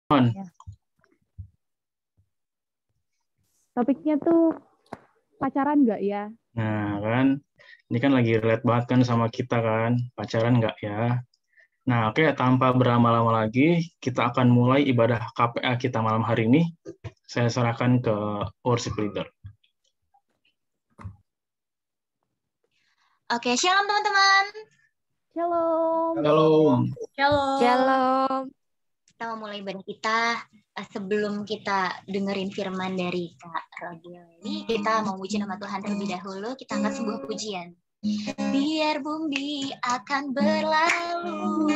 Ya. Topiknya tuh pacaran nggak ya? Nah, kan, ini kan lagi relate banget kan sama kita kan, pacaran nggak ya? Nah, oke, tanpa berlama-lama lagi, kita akan mulai ibadah KPA kita malam hari ini. Saya serahkan ke worship leader. Oke, shalom teman-teman. Shalom. Shalom. Shalom. Kita mau mulai ibadah kita. Sebelum kita dengerin firman dari Kak Rogel ini, kita mau puji nama Tuhan terlebih dahulu. Kita angkat sebuah pujian. Biar bumi akan berlalu,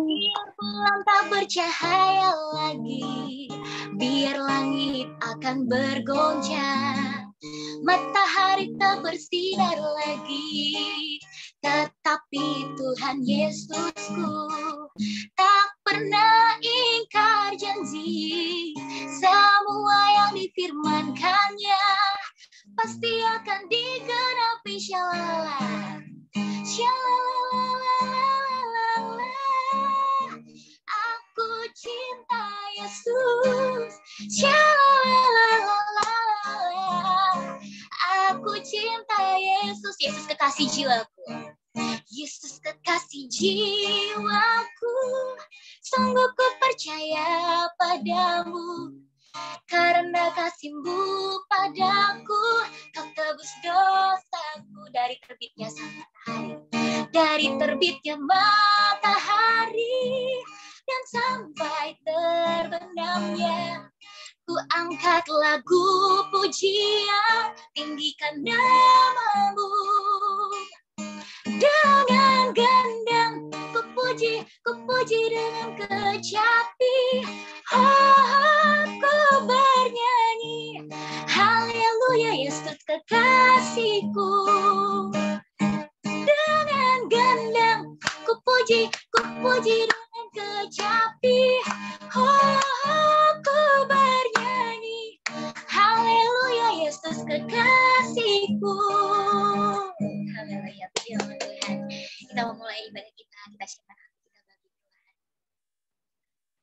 biar bulan tak bercahaya lagi, biar langit akan bergoncang, matahari tak bersinar lagi, tetapi Tuhan Yesusku tak pernah ingkar janji. Semua yang difirmankannya pasti akan digenapi. Shalala, shalala, aku cinta Yesus. Shalala, aku cinta Yesus. Yesus kekasih jiwaku. Yesus kekasih jiwaku, sungguh ku percaya padamu, karena kasih-Mu padaku, Kau tebus dosaku dari terbitnya matahari, dari terbitnya matahari, dan sampai terbenamnya. Ku angkat lagu pujian, tinggikan nama-Mu. Dengan gendang ku puji dengan kecapi. Aku bernyanyi, haleluya Yesus kekasihku. Dengan gendang ku puji dengan kecapi. Aku bernyanyi, haleluya Yesus kekasihku. Haleluya, puji nama Tuhan. Kita memulai ibadah kita siapkan hati kita bagi Tuhan.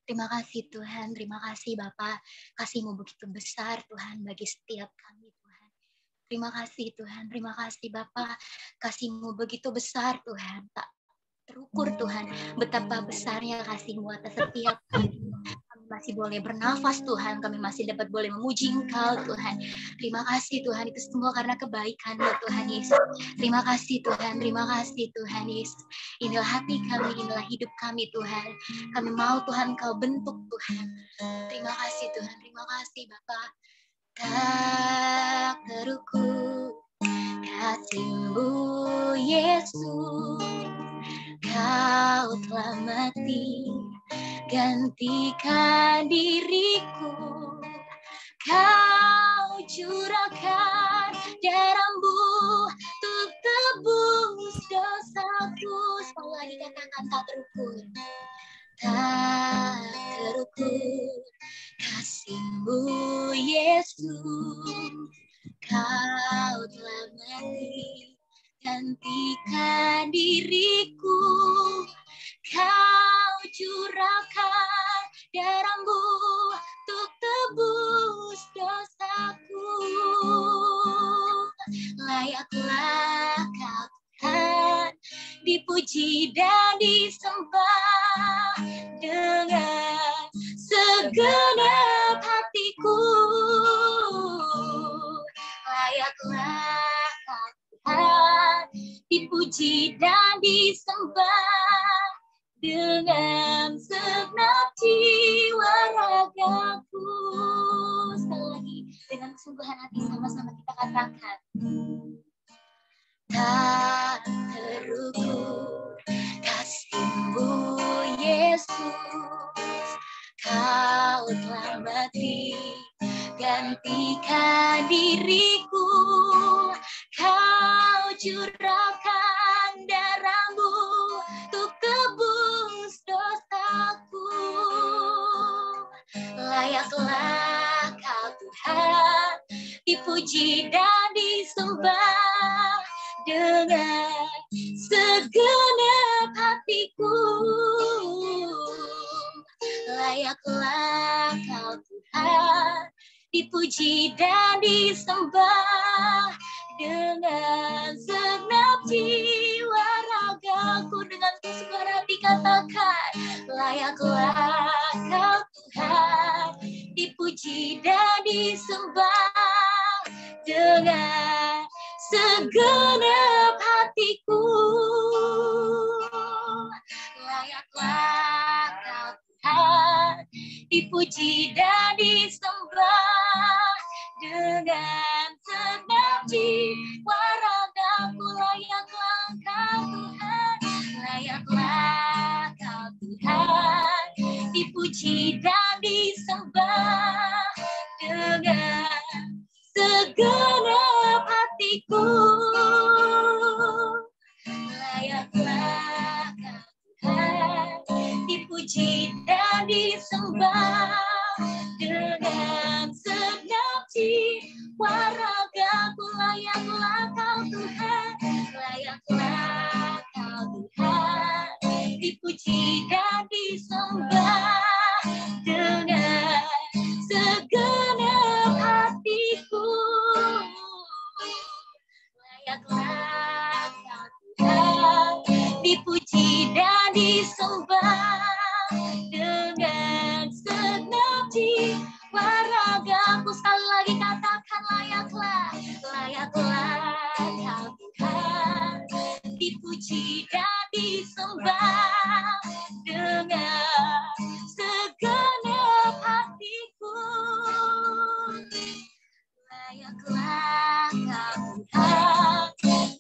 Terima kasih Tuhan, terima kasih Bapa, kasih-Mu begitu besar Tuhan bagi setiap kami Tuhan. Terima kasih Tuhan, terima kasih Bapa, kasih-Mu begitu besar Tuhan, tak terukur Tuhan, betapa besarnya kasih-Mu atas setiap kami. Kami masih boleh bernafas Tuhan, kami masih dapat boleh memuji Engkau Tuhan. Terima kasih Tuhan, itu semua karena kebaikan-Mu Tuhan Yesus. Terima kasih Tuhan Yesus. Inilah hati kami, inilah hidup kami Tuhan. Kami mau Tuhan Kau bentuk Tuhan. Terima kasih Tuhan, terima kasih Bapa. Tak terukur kasih-Mu Yesus, Kau telah mati gantikan diriku. Kau curahkan darah-Mu untuk tebus dosaku. Sekali lagi katakan tak terukur. Tak terukur kasih-Mu Yesus, Kau telah mati gantikan diriku. Kau curahkan darah-Mu untuk tebus dosaku. Layaklah Kau Tuhan, dipuji dan disembah dengan segenap hatiku. Layaklah Kau Tuhan, dipuji dan disembah dengan segenap jiwa ragaku. Sekali lagi, dengan kesungguhan hati sama-sama kita katakan. Tak terukur kasih-Mu Yesus, Kau telah mati gantikan diriku. Kau curahkan darah-Mu untuk tebus dosaku. Layaklah Kau Tuhan, dipuji dan disembah dengan segenap hatiku. Layak Layaklah Kau Tuhan, dipuji dan disembah dengan segenap jiwa ragaku. Dengan suara dikatakan, layaklah Kau Tuhan, dipuji dan disembah dengan segenap hatiku. Layaklah Kau Tuhan, dipuji dan disembah dengan segenap jiwa ragaku. Layaklah Kau Tuhan, layaklah Kau Tuhan, dipuji dan disembah dengan segenap hatiku. Layaklah Kau Tuhan, dipuji dan disembah dengan segenap jiwa ragaku. Layaklah Kau Tuhan, layaklah Kau Tuhan, dipuji dan disembah dengan segenap hatiku. Layaklah Kau Tuhan, dipuji dan disembah dengan segenap jiwa ragaku. Sekali lagi katakan, layaklah Kau Tuhan, dipuji dan disembah dengan segenap hatiku. Layaklah Kau Tuhan,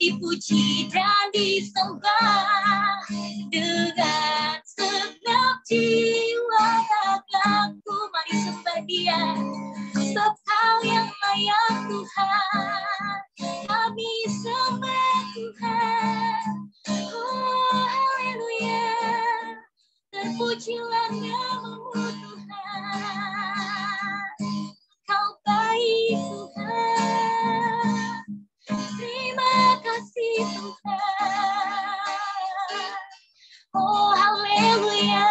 dipuji dan disembah dengan segenap jiwa ragaku. Mari sembah Dia, sebab Kau yang layak Tuhan. Kami sembah Tuhan. Oh haleluya, terpujilah nama-Mu Tuhan. Kau baik Tuhan, terima kasih Tuhan. Oh haleluya,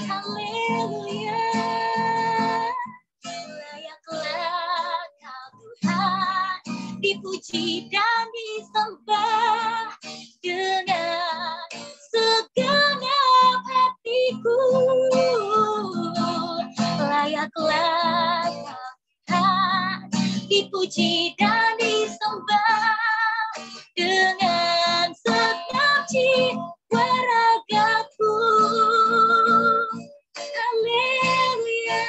haleluya. Layaklah Kau Tuhan, dipuji dan disembah dengan segenap hatiku. Layaklah Kau Tuhan, dipuji dan disembah dengan segenap jiwa ragaku. Haleluya,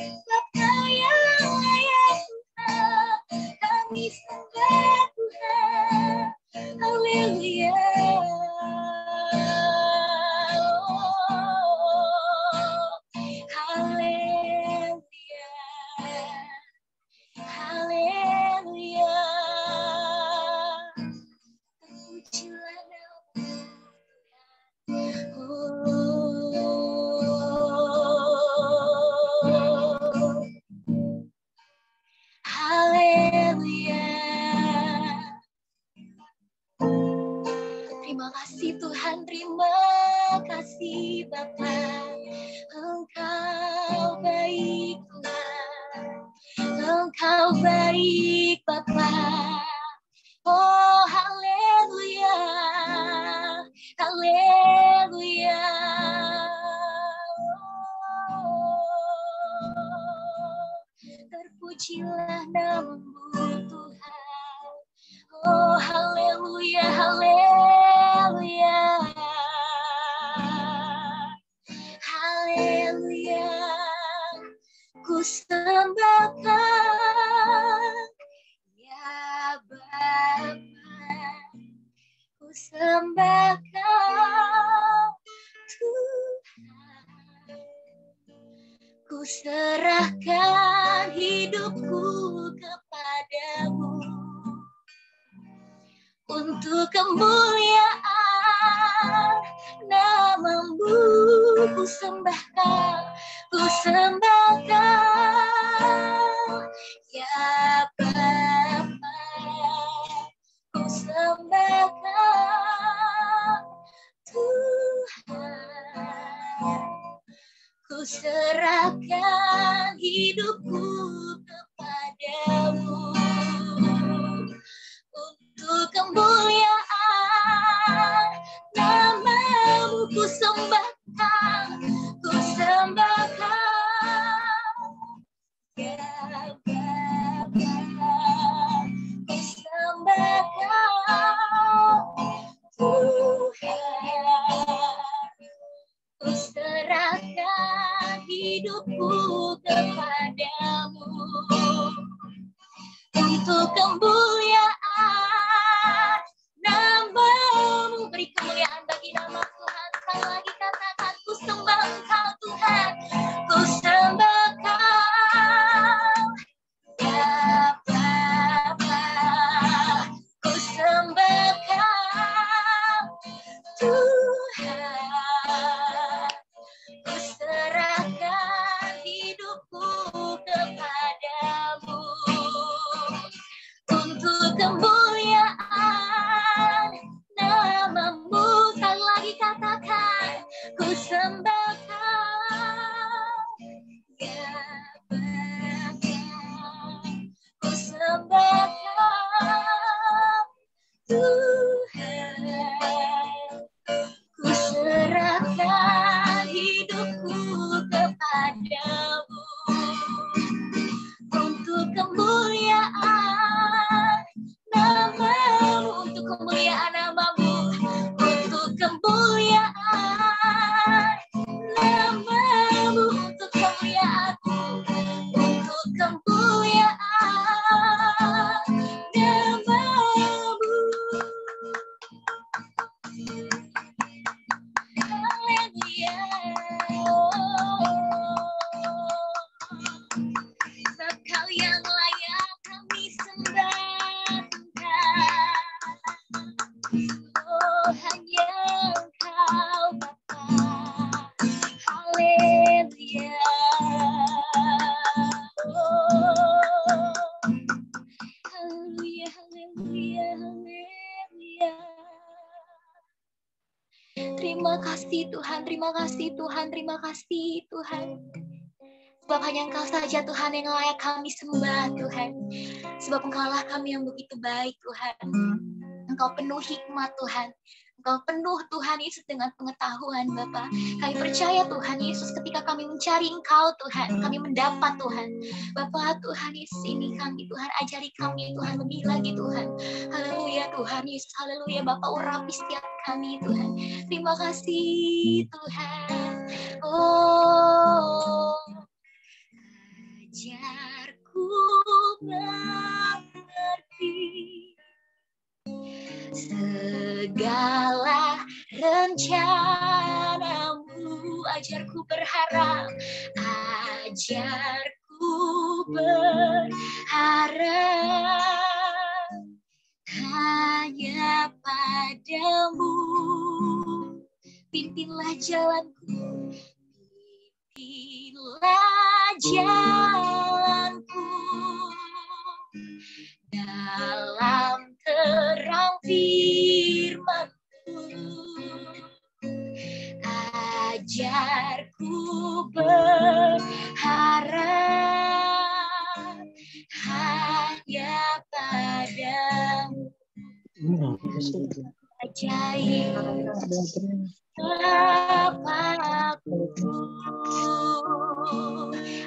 sebab Kau yang layak Tuhan. Kami sembah Tuhan. Haleluya. Haleluya. Haleluya. Terpujilah nama-Mu Tuhan. Haleluya. Terima kasih Tuhan, terima kasih Bapa. Engkau baik Tuhan, Engkau baik Bapa. Oh haleluya, haleluya. Terpujilah nama-Mu Tuhan. Oh haleluya, haleluya. Haleluya. Ku sembahkan ya Bapa, ku sembahkan Tuhan. Ku serahkan hidupku kepadamu untuk kemuliaan nama-Mu. Ku sembahkan ya Bapa, ku sembahkan Tuhan. serahkan hidupku kepadamu. Untuk kemuliaan namamu ku sembahkan, ku sembahkan. Ya Bapa, ku sembahkan. Tuhan, ku serahkan hidupku kepadamu. Untuk kemuliaan namamu, beri kemuliaan bagi nama Tuhan. Sekali lagi katakan, ku sembah Engkau Tuhan, ku sembah Engkau. Ya Bapa, ku sembah Engkau Tuhan, ku serahkan hidupku kepadamu. Untuk kemuliaan namamu, sekali lagi katakan, ku sembah Engkau. Ya Bapa, ku sembah Engkau Tuhan, ku serahkan hidupku kepadamu. Untuk kemuliaan namamu, untuk kemuliaan namamu, untuk kemuliaan namamu, untuk kemuliaanmu, untuk kemuliaan namamu. Haleluya. Sebab Kau yang layak kami sembah Tuhan. Oh, hanya Engkau Bapa. Haleluya. Oh, haleluya, haleluya, haleluya. Terima kasih Tuhan, terima kasih Tuhan, terima kasih Tuhan. Sebab hanya Engkau saja Tuhan yang layak kami sembah Tuhan. Sebab Engkaulah kami yang begitu baik Tuhan. Engkau penuh hikmat Tuhan. Engkau penuh Tuhan Yesus dengan pengetahuan Bapa. Kami percaya Tuhan Yesus ketika kami mencari Engkau Tuhan, kami mendapat Tuhan. Bapa Tuhan Yesus, ini kami Tuhan, ajari kami Tuhan lebih lagi Tuhan. Haleluya Tuhan Yesus, haleluya Bapa, urapi setiap kami Tuhan. Terima kasih Tuhan. Oh, ajarku mengerti segala rencanamu, ajarku berharap, ajarku berharap hanya padamu. Pimpinlah jalanku, pimpinlah jalanku dalam terang firman-Mu. Ajarku berharap hanya padamu. Ajaib Bapakku,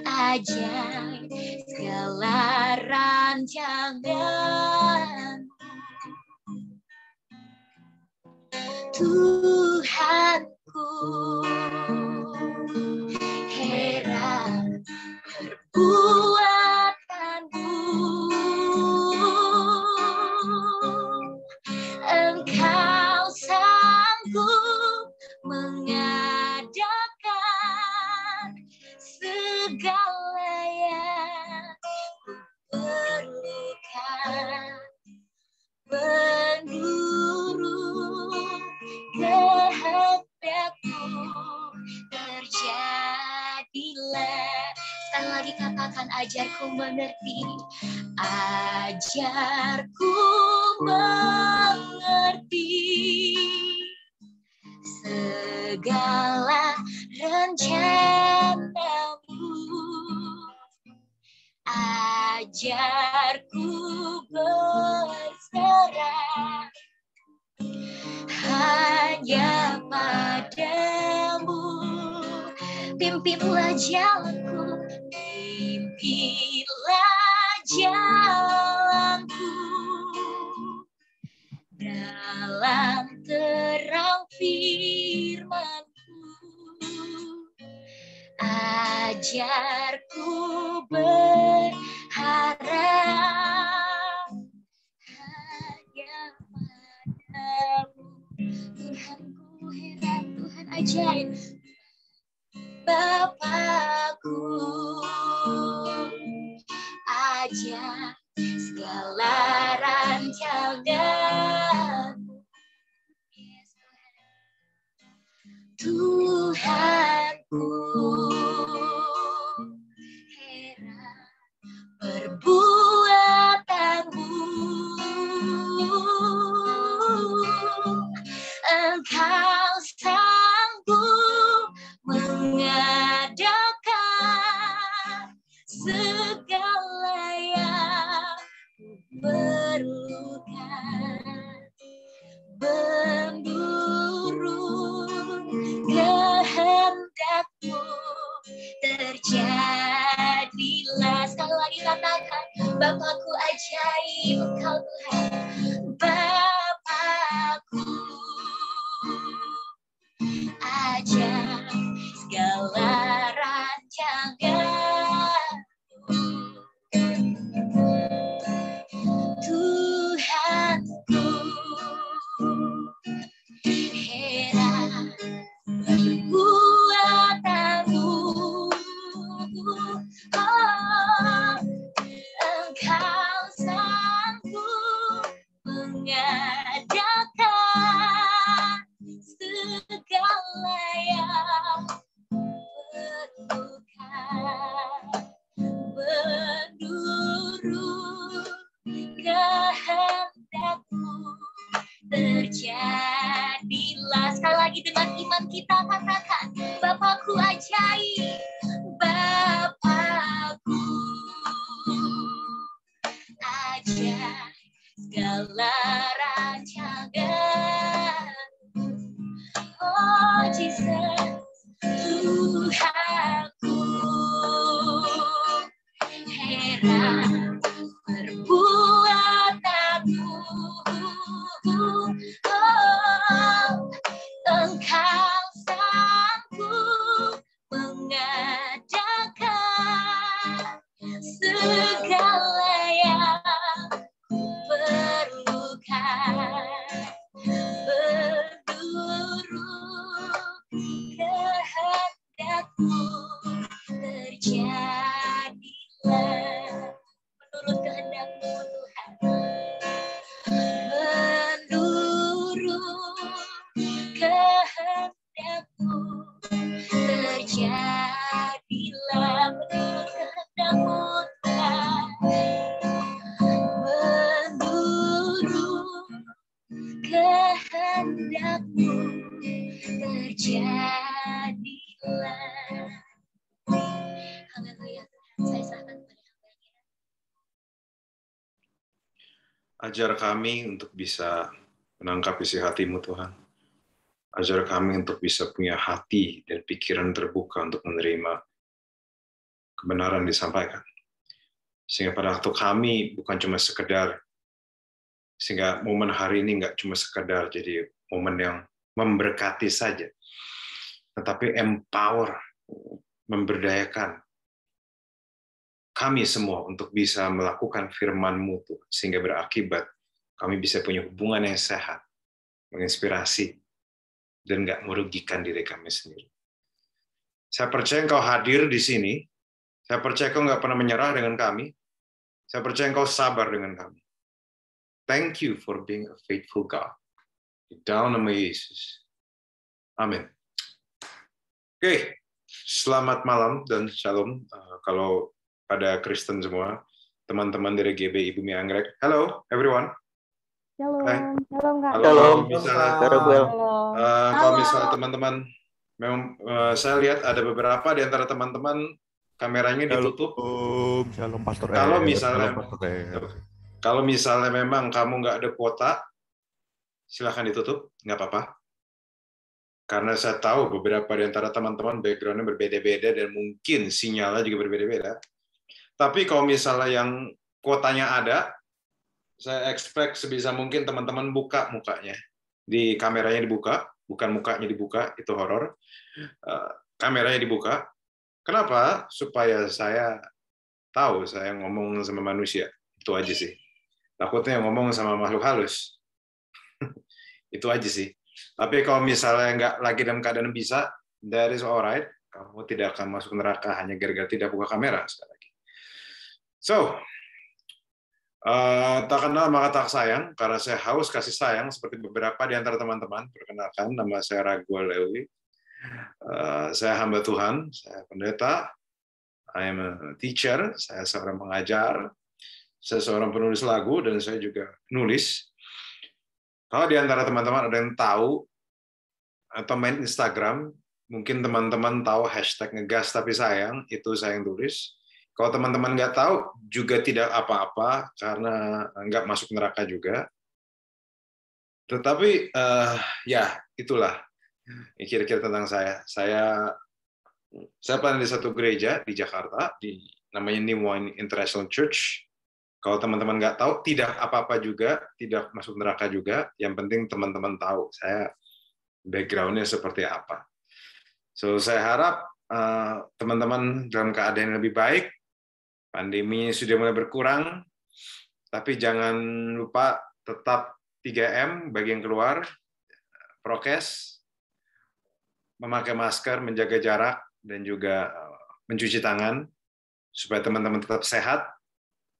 ajaib segala rancangan Tuhanku, heran perbuatanmu. Engkau sanggup mengadakan segala yang ku perlukan. Menurut kehendak-Mu terjadilah. Sekali lagi katakan, ajarku mengerti, ajarku mengerti segala rencana ajarku berserah hanya padamu. Pimpinlah jalanku, pimpinlah jalanku dalam terang firman-Mu. Ajarku berharap hanya padamu. Tuhanku heran, Tuhan ajaib, Bapakku, ajar segala rancangan-Mu. Yes, Tuhanku, heran perbuatan-Mu. Engkau sanggup mengadakan segala yang perlukan, menurut kehendak-Mu terjadilah. Sekali lagi katakan, Bapakku ajaib, Engkau Tuhan, Bapakku ajar segala rancangan-Mu. Tuhanku, heran perbuatan-Mu. Oh, Engkau sanggup mengadakan segala yang perlukan, menurut kehendak-Mu terjadilah. Sekali lagi dengan iman kita katakan, Bapakku ajaib, Bapakku ajar segala rancangan. Oh Jesus, Tuhanku, heran perbuatan-Mu. Oh, Engkau sanggup mengadakan segala yang perlukan, menurut kehendak-Mu terjadilah. Menurut kehendak-Mu Tuhan, menurut kehendak-Mu terjadilah. Menurut kehendak-Mu Tuhan, menurut kehendak-Mu terjadilah. Haleluya Tuhan, saya serahkan kepada hamba-Nya. Ajar kami untuk bisa menangkap isi hati-Mu, Tuhan. Ajar kami untuk bisa punya hati dan pikiran terbuka untuk menerima kebenaran disampaikan. Sehingga pada waktu kami bukan cuma sekedar, sehingga momen hari ini nggak cuma sekedar jadi momen yang memberkati saja, tetapi empower, memberdayakan kami semua untuk bisa melakukan firman-Mu, Tuhan, sehingga berakibat kami bisa punya hubungan yang sehat, menginspirasi, dan nggak merugikan diri kami sendiri. Saya percaya Engkau hadir di sini. Saya percaya Engkau nggak pernah menyerah dengan kami. Saya percaya Engkau sabar dengan kami. Thank you for being a faithful God. Di dalam nama Yesus. Amin. Oke, selamat malam dan shalom. Kalau pada Kristen semua, teman-teman dari GB Ibu Mi Anggrek. Hello, everyone. Shalom, Hai. shalom Kak. Halo, Shalom. misalnya, Shalom. kalau misalnya teman-teman, memang saya lihat ada beberapa di antara teman-teman kameranya ditutup. Shalom Pastor Kalau R. misalnya, Shalom Pastor R. kalau misalnya memang kamu nggak ada kuota, silahkan ditutup, nggak apa-apa. Karena saya tahu beberapa di antara teman-teman background-nya berbeda-beda dan mungkin sinyalnya juga berbeda-beda. Tapi kalau misalnya yang kuotanya ada, saya expect sebisa mungkin teman-teman buka mukanya. Di kameranya dibuka, bukan mukanya dibuka, itu horor. Kameranya dibuka. Kenapa? Supaya saya tahu saya ngomong sama manusia. Itu aja sih. Takutnya ngomong sama makhluk halus. Itu aja sih. Tapi kalau misalnya nggak lagi dalam keadaan bisa, that is alright. Kamu tidak akan masuk neraka hanya gara-gara tidak buka kamera sekali lagi. So, tak kenal maka tak sayang, karena saya haus kasih sayang seperti beberapa di antara teman-teman. Perkenalkan, nama saya Raguel Lewi. Saya hamba Tuhan, saya pendeta, I am a teacher, saya seorang pengajar, saya seorang penulis lagu, dan saya juga nulis. Kalau di antara teman-teman ada yang tahu atau main Instagram, mungkin teman-teman tahu hashtag ngegas tapi sayang, itu saya yang tulis. Kalau teman-teman nggak tahu, juga tidak apa-apa, karena nggak masuk neraka juga. Tetapi, ya, itulah kira-kira tentang saya. Saya pelayan di satu gereja di Jakarta, namanya New Wine International Church. Kalau teman-teman nggak tahu, tidak apa-apa juga, tidak masuk neraka juga. Yang penting teman-teman tahu saya background-nya seperti apa. So, saya harap teman-teman dalam keadaan yang lebih baik. Pandemi sudah mulai berkurang, tapi jangan lupa tetap 3M bagi yang keluar, prokes, memakai masker, menjaga jarak, dan juga mencuci tangan, supaya teman-teman tetap sehat.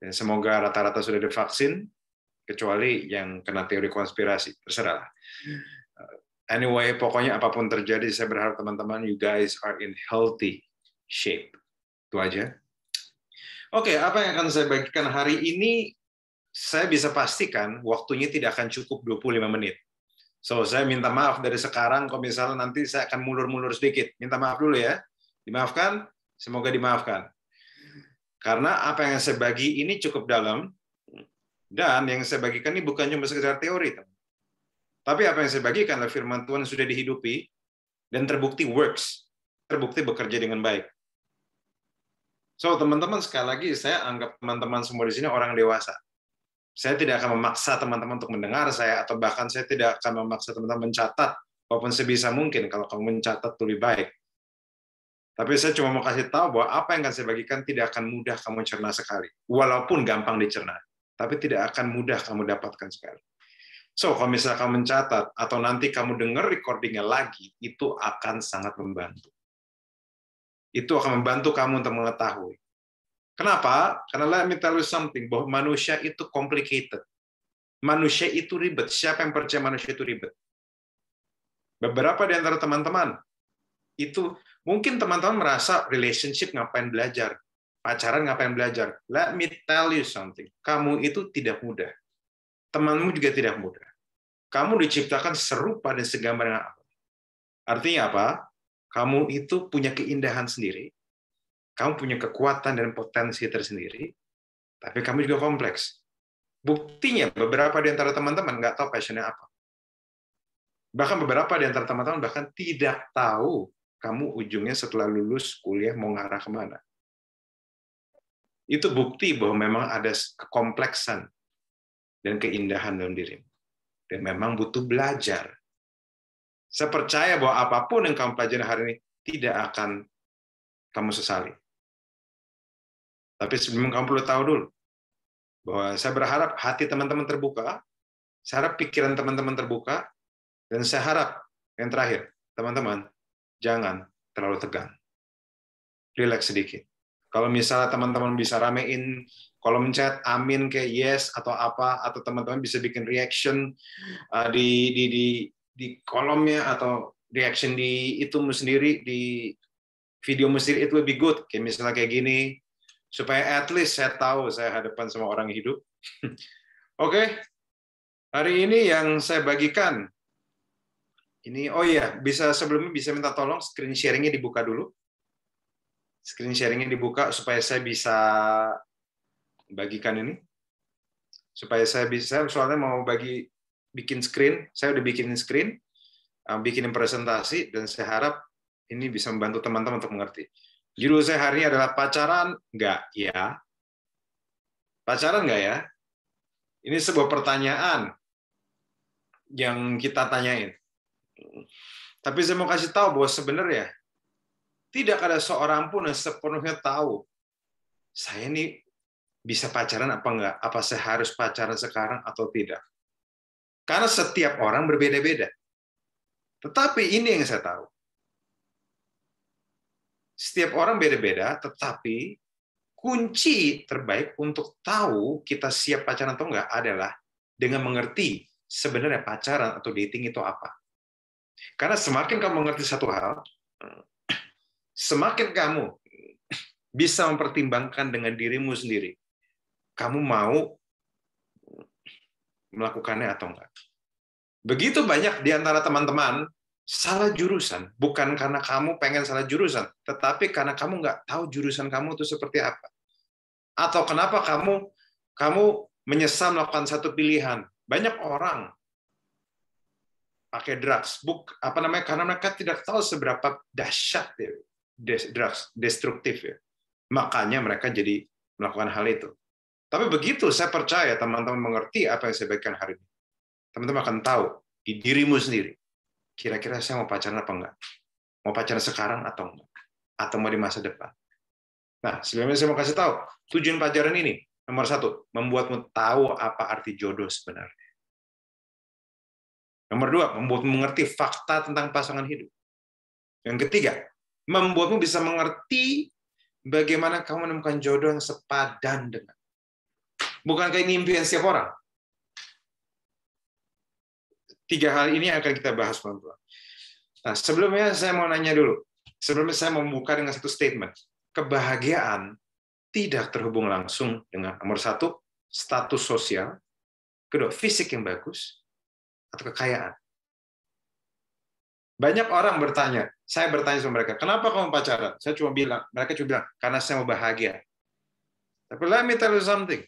Dan semoga rata-rata sudah divaksin, kecuali yang kena teori konspirasi. Terserah. Anyway, pokoknya apapun terjadi, saya berharap teman-teman, you guys are in healthy shape. Itu aja. Oke, apa yang akan saya bagikan hari ini, saya bisa pastikan waktunya tidak akan cukup 25 menit. So, saya minta maaf dari sekarang, kalau misalnya nanti saya akan mulur-mulur sedikit. Minta maaf dulu ya. Dimaafkan? Semoga dimaafkan. Karena apa yang saya bagi ini cukup dalam, dan yang saya bagikan ini bukan cuma sekedar teori. Tapi apa yang saya bagikan adalah firman Tuhan yang sudah dihidupi, dan terbukti works, terbukti bekerja dengan baik. So, teman-teman, sekali lagi, saya anggap teman-teman semua di sini orang dewasa. Saya tidak akan memaksa teman-teman untuk mendengar saya, atau bahkan saya tidak akan memaksa teman-teman mencatat, walaupun sebisa mungkin kalau kamu mencatat lebih baik. Tapi saya cuma mau kasih tahu bahwa apa yang akan saya bagikan tidak akan mudah kamu cerna sekali. Walaupun gampang dicerna, tapi tidak akan mudah kamu dapatkan sekali. So, kalau misalnya kamu mencatat, atau nanti kamu dengar recordingnya lagi, itu akan sangat membantu. Itu akan membantu kamu untuk mengetahui. Kenapa? Karena let me tell you something, bahwa manusia itu complicated. Manusia itu ribet. Siapa yang percaya manusia itu ribet? Beberapa di antara teman-teman, itu mungkin teman-teman merasa relationship ngapain belajar, pacaran ngapain belajar. Let me tell you something, kamu itu tidak mudah. Temanmu juga tidak mudah. Kamu diciptakan serupa dan segambar dengan Allah. Artinya apa? Kamu itu punya keindahan sendiri, kamu punya kekuatan dan potensi tersendiri, tapi kamu juga kompleks. Buktinya, beberapa di antara teman-teman nggak tahu passion-nya apa. Bahkan beberapa di antara teman-teman bahkan tidak tahu kamu ujungnya setelah lulus kuliah mau ngarah kemana. Itu bukti bahwa memang ada kekompleksan dan keindahan dalam dirimu. Dan memang butuh belajar. Saya percaya bahwa apapun yang kamu pelajari hari ini tidak akan kamu sesali. Tapi sebelum kamu perlu tahu dulu, bahwa saya berharap hati teman-teman terbuka, saya harap pikiran teman-teman terbuka, dan saya harap yang terakhir, teman-teman, jangan terlalu tegang. Relax sedikit. Kalau misalnya teman-teman bisa ramein kolom chat, amin kayak yes atau apa, atau teman-teman bisa bikin reaction di kolomnya, atau reaction di itumu sendiri, di videomu sendiri, itu lebih good. Kayak misalnya kayak gini, supaya at least saya tahu saya hadapan sama orang hidup. Oke. Hari ini yang saya bagikan, ini, oh iya, sebelumnya bisa minta tolong screen sharing-nya dibuka dulu. Screen sharing-nya dibuka supaya saya bisa bagikan ini. Supaya saya bisa, soalnya mau bikin screen, saya udah bikinin screen, bikinin presentasi, dan saya harap ini bisa membantu teman-teman untuk mengerti. Judul saya hari ini adalah pacaran nggak ya? Pacaran nggak ya? Ini sebuah pertanyaan yang kita tanyain. Tapi saya mau kasih tahu bahwa sebenarnya tidak ada seorang pun yang sepenuhnya tahu saya ini bisa pacaran apa enggak, apa saya harus pacaran sekarang atau tidak. Karena setiap orang berbeda-beda. Tetapi ini yang saya tahu. Setiap orang beda-beda, tetapi kunci terbaik untuk tahu kita siap pacaran atau enggak adalah dengan mengerti sebenarnya pacaran atau dating itu apa. Karena semakin kamu mengerti satu hal, semakin kamu bisa mempertimbangkan dengan dirimu sendiri. Kamu mau melakukannya atau enggak. Begitu banyak di antara teman-teman salah jurusan, bukan karena kamu pengen salah jurusan, tetapi karena kamu nggak tahu jurusan kamu itu seperti apa. Atau kenapa kamu menyesal melakukan satu pilihan. Banyak orang pakai drugs, karena mereka tidak tahu seberapa dahsyat ya, drugs, destruktif ya. Makanya mereka jadi melakukan hal itu. Tapi begitu saya percaya teman-teman mengerti apa yang saya bagikan hari ini, teman-teman akan tahu di dirimu sendiri, kira-kira saya mau pacaran apa enggak? Mau pacaran sekarang atau enggak? Atau mau di masa depan? Nah, sebelumnya saya mau kasih tahu, tujuan pacaran ini, nomor 1, membuatmu tahu apa arti jodoh sebenarnya. Nomor 2, membuatmu mengerti fakta tentang pasangan hidup. Yang ketiga, membuatmu bisa mengerti bagaimana kamu menemukan jodoh yang sepadan dengan. Bukan kayak impian setiap orang. 3 hal ini akan kita bahas pelan-pelan. Nah, sebelumnya saya mau nanya dulu. Sebelumnya saya mau membuka dengan satu statement. Kebahagiaan tidak terhubung langsung dengan nomor 1, status sosial, kedua, fisik yang bagus, atau kekayaan. Banyak orang bertanya, saya bertanya sama mereka, kenapa kamu pacaran? Mereka cuma bilang, karena saya mau bahagia. Tapi let me tell you something.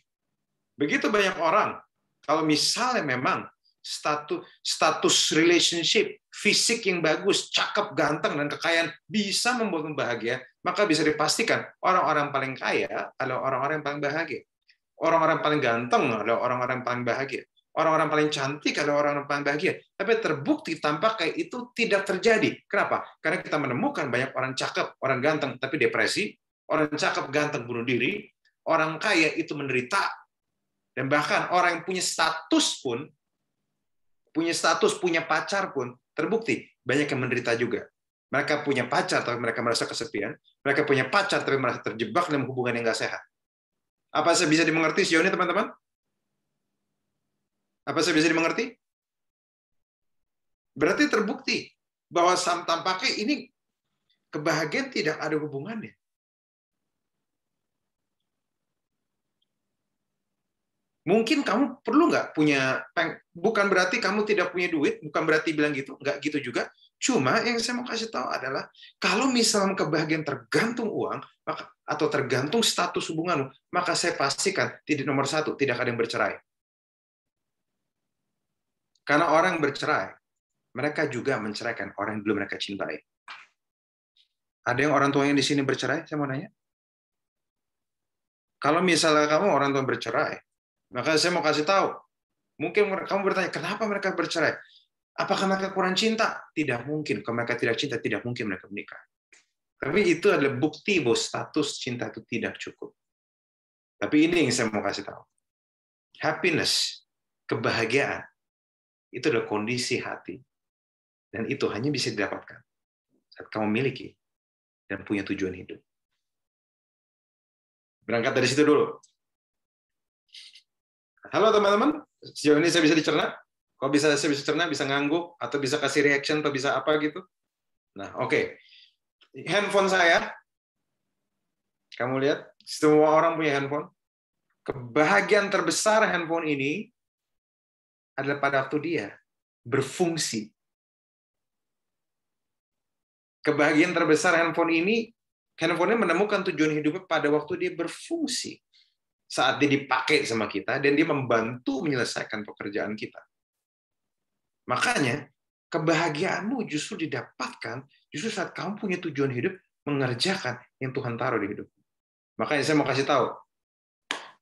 Begitu banyak orang, kalau misalnya memang status relationship, fisik yang bagus, cakep, ganteng, dan kekayaan bisa membuatmu bahagia, maka bisa dipastikan orang-orang paling kaya adalah orang-orang yang paling bahagia. Orang-orang paling ganteng adalah orang-orang yang paling bahagia. Orang-orang paling cantik adalah orang-orang paling bahagia. Tapi terbukti tampaknya itu tidak terjadi. Kenapa? Karena kita menemukan banyak orang cakep, orang ganteng, tapi depresi, orang cakep, ganteng, bunuh diri, orang kaya itu menderita, dan bahkan orang yang punya status, punya pacar pun, terbukti banyak yang menderita juga. Mereka punya pacar, tapi mereka merasa kesepian. Mereka punya pacar, tapi merasa terjebak dalam hubungan yang nggak sehat. Apa saya bisa dimengerti sejauh ini, teman-teman? Apa saya bisa dimengerti? Berarti terbukti bahwa tampaknya ini kebahagiaan tidak ada hubungannya. Mungkin kamu perlu nggak punya, bukan berarti kamu tidak punya duit, bukan berarti bilang gitu, nggak gitu juga. Cuma yang saya mau kasih tahu adalah, kalau misalnya kebahagiaan tergantung uang, atau tergantung status hubunganmu, maka saya pastikan, tidak nomor 1, tidak ada yang bercerai. Karena orang yang bercerai, mereka juga menceraikan orang yang belum mereka cintai. Ada yang orang tua yang di sini bercerai? Saya mau nanya. Kalau misalnya kamu orang tua bercerai, maka saya mau kasih tahu, mungkin kamu bertanya, kenapa mereka bercerai? Apakah mereka kurang cinta? Tidak mungkin. Kalau mereka tidak cinta, tidak mungkin mereka menikah. Tapi itu adalah bukti bahwa status cinta itu tidak cukup. Tapi ini yang saya mau kasih tahu. Happiness, kebahagiaan, itu adalah kondisi hati. Dan itu hanya bisa didapatkan saat kamu miliki dan punya tujuan hidup. Berangkat dari situ dulu. Halo teman-teman, sejauh ini saya bisa dicerna? Kalau saya bisa cerna, bisa ngangguk, atau bisa kasih reaction, atau bisa apa gitu. Nah, oke. Handphone saya, kamu lihat, semua orang punya handphone. Kebahagiaan terbesar handphone ini adalah pada waktu dia berfungsi. Kebahagiaan terbesar handphone ini Handphonenya menemukan tujuan hidupnya pada waktu dia berfungsi. Saat dia dipakai sama kita, dan dia membantu menyelesaikan pekerjaan kita. Makanya, kebahagiaanmu justru didapatkan justru saat kamu punya tujuan hidup mengerjakan yang Tuhan taruh di hidup. Makanya saya mau kasih tahu,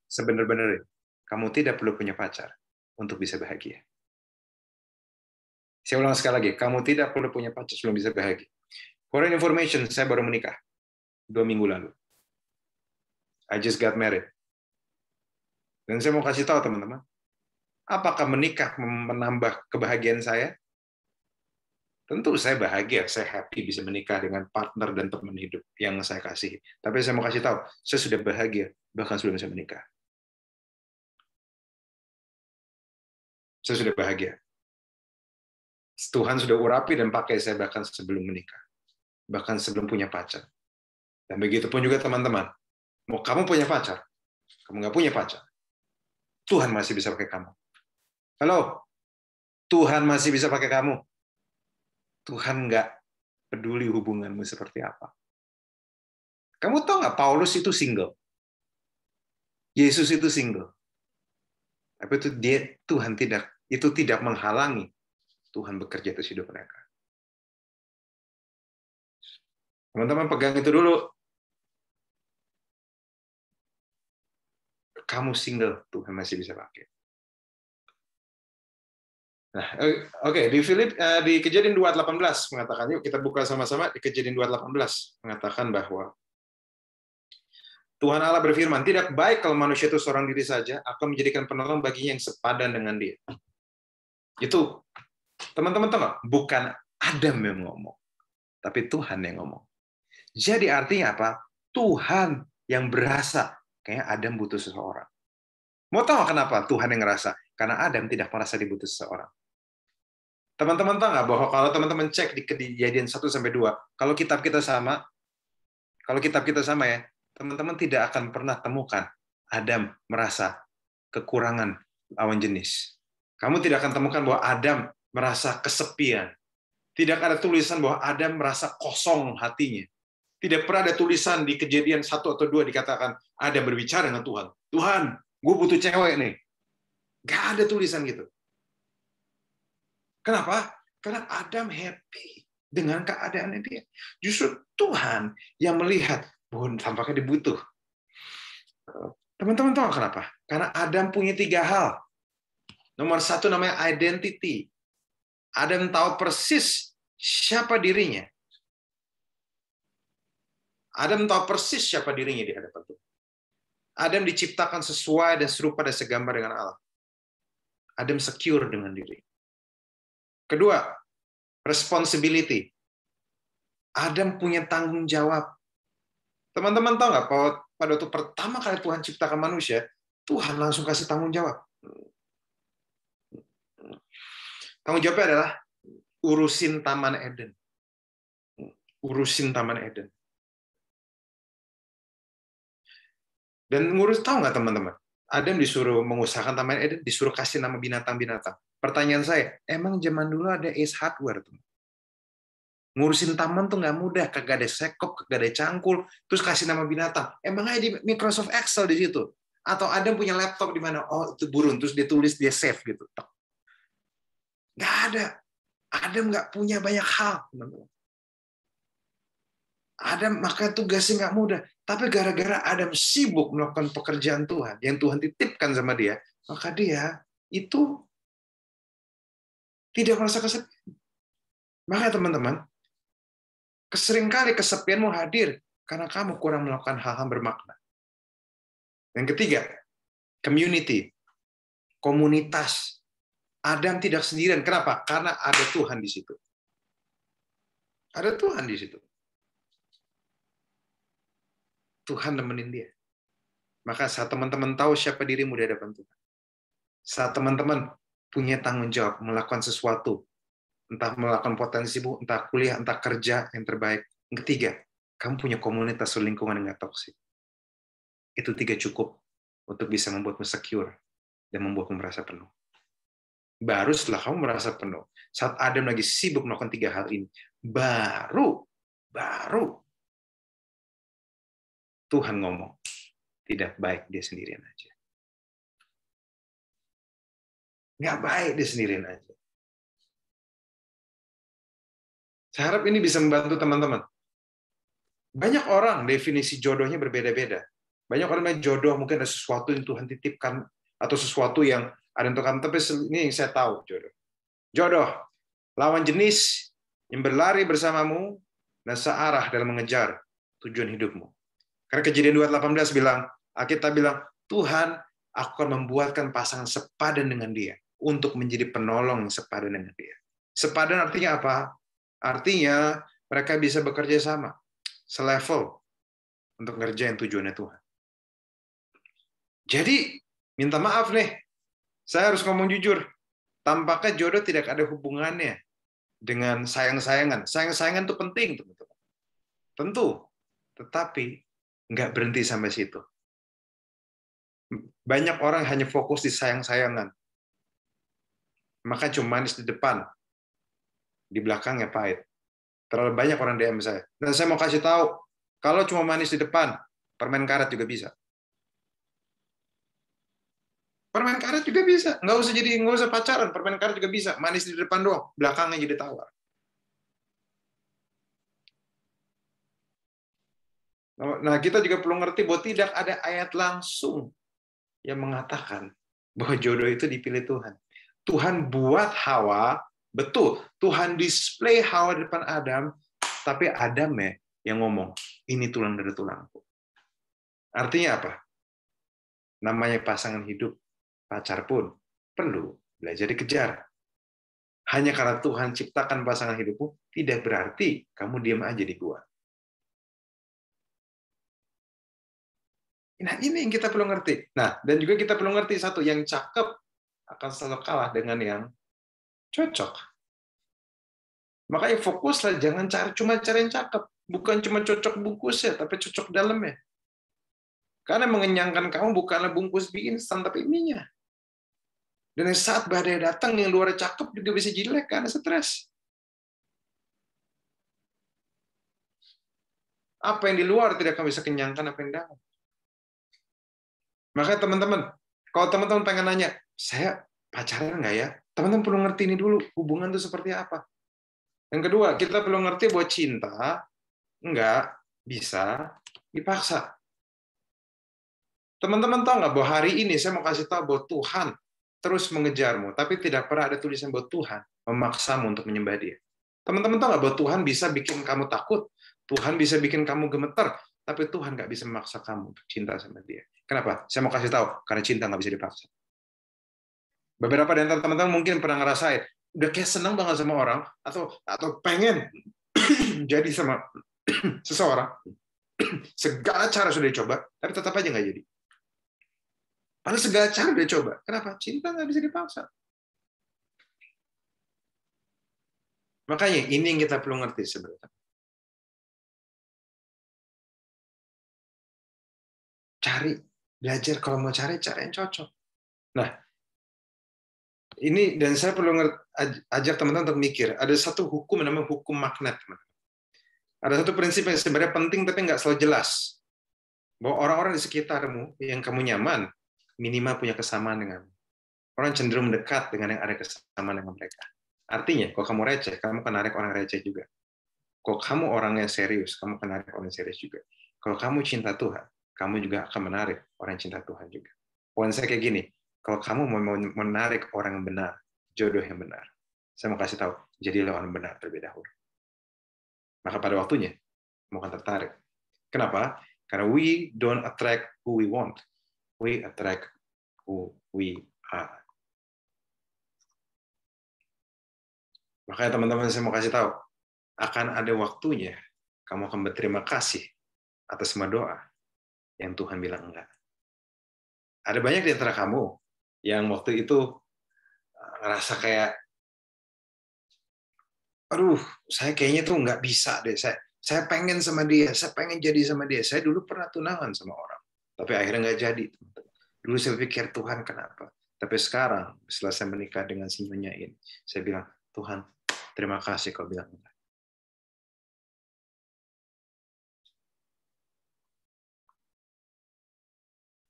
sebenarnya kamu tidak perlu punya pacar untuk bisa bahagia. Saya ulang sekali lagi, kamu tidak perlu punya pacar sebelum bisa bahagia. For information, saya baru menikah 2 minggu lalu. I just got married. Dan saya mau kasih tahu teman-teman, apakah menikah menambah kebahagiaan saya? Tentu saya bahagia, saya happy bisa menikah dengan partner dan teman hidup yang saya kasih. Tapi saya mau kasih tahu, saya sudah bahagia bahkan sebelum saya menikah. Saya sudah bahagia. Tuhan sudah urapi dan pakai saya bahkan sebelum menikah. Bahkan sebelum punya pacar. Dan begitu pun juga teman-teman, mau kamu punya pacar, kamu nggak punya pacar, Tuhan masih bisa pakai kamu. Halo, Tuhan masih bisa pakai kamu. Tuhan nggak peduli hubunganmu seperti apa. Kamu tahu nggak, Paulus itu single. Yesus itu single. Tapi Tuhan tidak menghalangi Tuhan bekerja atas hidup mereka. Teman-teman pegang itu dulu. Kamu single, Tuhan masih bisa pakai. Nah, oke, di Kejadian 2:18 mengatakan, yuk kita buka sama-sama di Kejadian 2:18 mengatakan bahwa Tuhan Allah berfirman, tidak baik kalau manusia itu seorang diri saja, akan menjadikan penolong baginya yang sepadan dengan dia. Itu, teman-teman tahu nggak? Bukan Adam yang ngomong, tapi Tuhan yang ngomong. Jadi artinya apa? Tuhan yang berasa, kayaknya Adam butuh seseorang. Mau tahu kenapa Tuhan yang ngerasa? Karena Adam tidak merasa dibutuh seseorang. Teman-teman tahu nggak bahwa kalau teman-teman cek di Kejadian 1-2, kalau kitab kita sama ya, teman-teman tidak akan pernah temukan Adam merasa kekurangan lawan jenis. Kamu tidak akan temukan bahwa Adam merasa kesepian. Tidak ada tulisan bahwa Adam merasa kosong hatinya. Tidak pernah ada tulisan di Kejadian 1 atau 2 dikatakan Adam berbicara dengan Tuhan. Tuhan, gue butuh cewek nih. Gak ada tulisan gitu. Kenapa? Karena Adam happy dengan keadaannya dia. Justru Tuhan yang melihat, tampaknya dia butuh. Teman-teman tahu kenapa? Karena Adam punya 3 hal. Nomor 1 namanya identity. Adam tahu persis siapa dirinya. Adam tahu persis siapa dirinya di hadapan Tuhan. Adam diciptakan sesuai dan serupa dan segambar dengan Allah. Adam secure dengan diri. Kedua, responsibility. Adam punya tanggung jawab. Teman-teman tahu nggak, pada waktu pertama kali Tuhan ciptakan manusia, Tuhan langsung kasih tanggung jawab. Tanggung jawabnya adalah urusin Taman Eden. Urusin Taman Eden. Dan ngurus, tahu nggak teman-teman? Adam disuruh mengusahakan Taman Eden, disuruh kasih nama binatang-binatang. Pertanyaan saya, emang zaman dulu ada Ace Hardware tuh? Ngurusin taman tuh nggak mudah, kagak ada sekop, kagak ada cangkul, terus kasih nama binatang. Emang aja di Microsoft Excel di situ? Atau Adam punya laptop di mana? Oh, itu burung, terus dia tulis, dia save gitu. Nggak ada. Adam nggak punya banyak hal, teman-teman. Adam maka tugasnya nggak mudah. Tapi gara-gara Adam sibuk melakukan pekerjaan Tuhan, yang Tuhan titipkan sama dia, maka dia itu tidak merasa kesepian. Maka teman-teman, seringkali kesepianmu hadir karena kamu kurang melakukan hal-hal bermakna. Yang ketiga, community, komunitas. Adam tidak sendirian. Kenapa? Karena ada Tuhan di situ. Ada Tuhan di situ. Tuhan nemenin dia. Maka saat teman-teman tahu siapa dirimu di hadapan Tuhan, saat teman-teman punya tanggung jawab melakukan sesuatu, entah melakukan potensimu, entah kuliah, entah kerja yang terbaik. Yang ketiga, kamu punya komunitas atau lingkungan yang nggak toksik. Itu 3 cukup untuk bisa membuatmu secure dan membuatmu merasa penuh. Baru setelah kamu merasa penuh, saat Adam lagi sibuk melakukan 3 hal ini, baru Tuhan ngomong, tidak baik dia sendirian aja. Nggak baik dia sendirian aja. Saya harap ini bisa membantu teman-teman. Banyak orang definisi jodohnya berbeda-beda. Banyak orang bilang jodoh mungkin ada sesuatu yang Tuhan titipkan, atau sesuatu yang ada untuk kamu. Tapi ini yang saya tahu jodoh. Jodoh, lawan jenis yang berlari bersamamu dan searah dalam mengejar tujuan hidupmu. Karena Kejadian 2:18 bilang, Alkitab bilang, Tuhan akan membuatkan pasangan sepadan dengan dia untuk menjadi penolong yang sepadan dengan dia. Sepadan artinya apa? Artinya mereka bisa bekerja sama, selevel untuk ngerjain tujuannya Tuhan. Jadi, minta maaf nih, saya harus ngomong jujur. Tampaknya jodoh tidak ada hubungannya dengan sayang-sayangan. Sayang-sayangan itu penting, teman-teman. Tentu, tetapi nggak berhenti sampai situ. Banyak orang hanya fokus di sayang-sayangan. Maka cuma manis di depan, di belakangnya pahit. Terlalu banyak orang DM saya. Dan saya mau kasih tahu, kalau cuma manis di depan, permen karet juga bisa. Permen karet juga bisa. Nggak usah pacaran, permen karet juga bisa. Manis di depan doang, belakangnya jadi tawar. Nah, kita juga perlu ngerti bahwa tidak ada ayat langsung yang mengatakan bahwa jodoh itu dipilih Tuhan. Tuhan buat Hawa, betul. Tuhan display Hawa di depan Adam, tapi Adam yang ngomong, ini tulang dari tulangku. Artinya apa? Namanya pasangan hidup, pacar pun perlu belajar dikejar. Hanya karena Tuhan ciptakan pasangan hidupmu, tidak berarti kamu diam aja di gua. Nah, ini yang kita perlu ngerti. Nah, dan juga kita perlu ngerti satu, yang cakep akan selalu kalah dengan yang cocok. Makanya fokuslah, jangan cuma cari yang cakep. Bukan cuma cocok bungkusnya, tapi cocok dalamnya. Karena mengenyangkan kamu bukanlah bungkus mie instan, tapi mie-nya. Dan saat badai datang, yang luar cakep juga bisa jelek karena stres. Apa yang di luar tidak akan bisa kenyangkan apa yang dalam. Makanya teman-teman, kalau teman-teman pengen nanya, saya pacaran nggak ya? Teman-teman perlu ngerti ini dulu, hubungan itu seperti apa. Yang kedua, kita perlu ngerti bahwa cinta nggak bisa dipaksa. Teman-teman tahu nggak bahwa hari ini saya mau kasih tahu bahwa Tuhan terus mengejarmu, tapi tidak pernah ada tulisan bahwa Tuhan memaksamu untuk menyembah Dia. Teman-teman tahu nggak bahwa Tuhan bisa bikin kamu takut, Tuhan bisa bikin kamu gemeter, tapi Tuhan nggak bisa memaksa kamu untuk cinta sama Dia. Kenapa? Saya mau kasih tahu, karena cinta nggak bisa dipaksa. Beberapa dari antara teman-teman mungkin pernah ngerasain, udah kayak senang banget sama orang, atau pengen jadi sama seseorang, segala cara sudah dicoba, tapi tetap aja nggak jadi. Padahal segala cara udah coba. Kenapa? Cinta nggak bisa dipaksa. Makanya ini yang kita perlu ngerti sebenarnya. Belajar kalau mau cari yang cocok. Nah, ini dan saya perlu ajak teman-teman untuk mikir. Ada satu hukum namanya hukum magnet. Ada satu prinsip yang sebenarnya penting tapi nggak selalu jelas. Bahwa orang-orang di sekitarmu yang kamu nyaman, minimal punya kesamaan dengan orang, cenderung dekat dengan yang ada kesamaan dengan mereka. Artinya, kalau kamu receh, kamu akan narik orang receh juga. Kalau kamu orang yang serius, kamu akan narik orang yang serius juga. Kalau kamu cinta Tuhan, kamu juga akan menarik orang yang cinta Tuhan juga. Poin saya kayak gini, kalau kamu mau menarik orang yang benar, jodoh yang benar, saya mau kasih tahu, jadilah orang benar terlebih dahulu. Maka pada waktunya, kamu akan tertarik. Kenapa? Karena we don't attract who we want. We attract who we are. Makanya teman-teman saya mau kasih tahu, akan ada waktunya kamu akan berterima kasih atas semua doa yang Tuhan bilang enggak. Ada banyak di antara kamu yang waktu itu ngerasa kayak, aduh, saya kayaknya tuh nggak bisa deh. Saya pengen sama dia, saya pengen jadi sama dia. Saya dulu pernah tunangan sama orang, tapi akhirnya nggak jadi. Dulu saya pikir, Tuhan kenapa? Tapi sekarang, setelah saya menikah dengan si nyonya ini, saya bilang, Tuhan, terima kasih kau bilang enggak.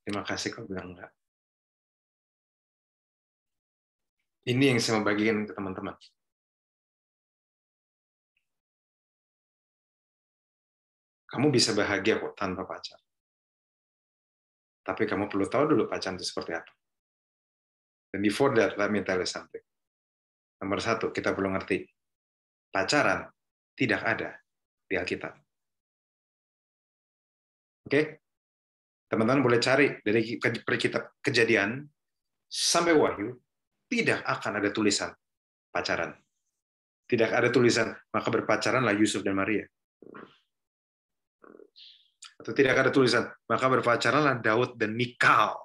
Terima kasih kok bilang enggak. Ini yang saya mau bagikan ke teman-teman. Kamu bisa bahagia kok tanpa pacar. Tapi kamu perlu tahu dulu pacaran itu seperti apa. Dan before that, let me tell you something. Nomor satu, kita perlu ngerti. Pacaran tidak ada di Alkitab. Oke? Teman-teman boleh cari dari kitab Kejadian sampai Wahyu, tidak akan ada tulisan pacaran. Tidak ada tulisan, maka berpacaranlah Yusuf dan Maria. Atau tidak ada tulisan, maka berpacaranlah Daud dan Mikal.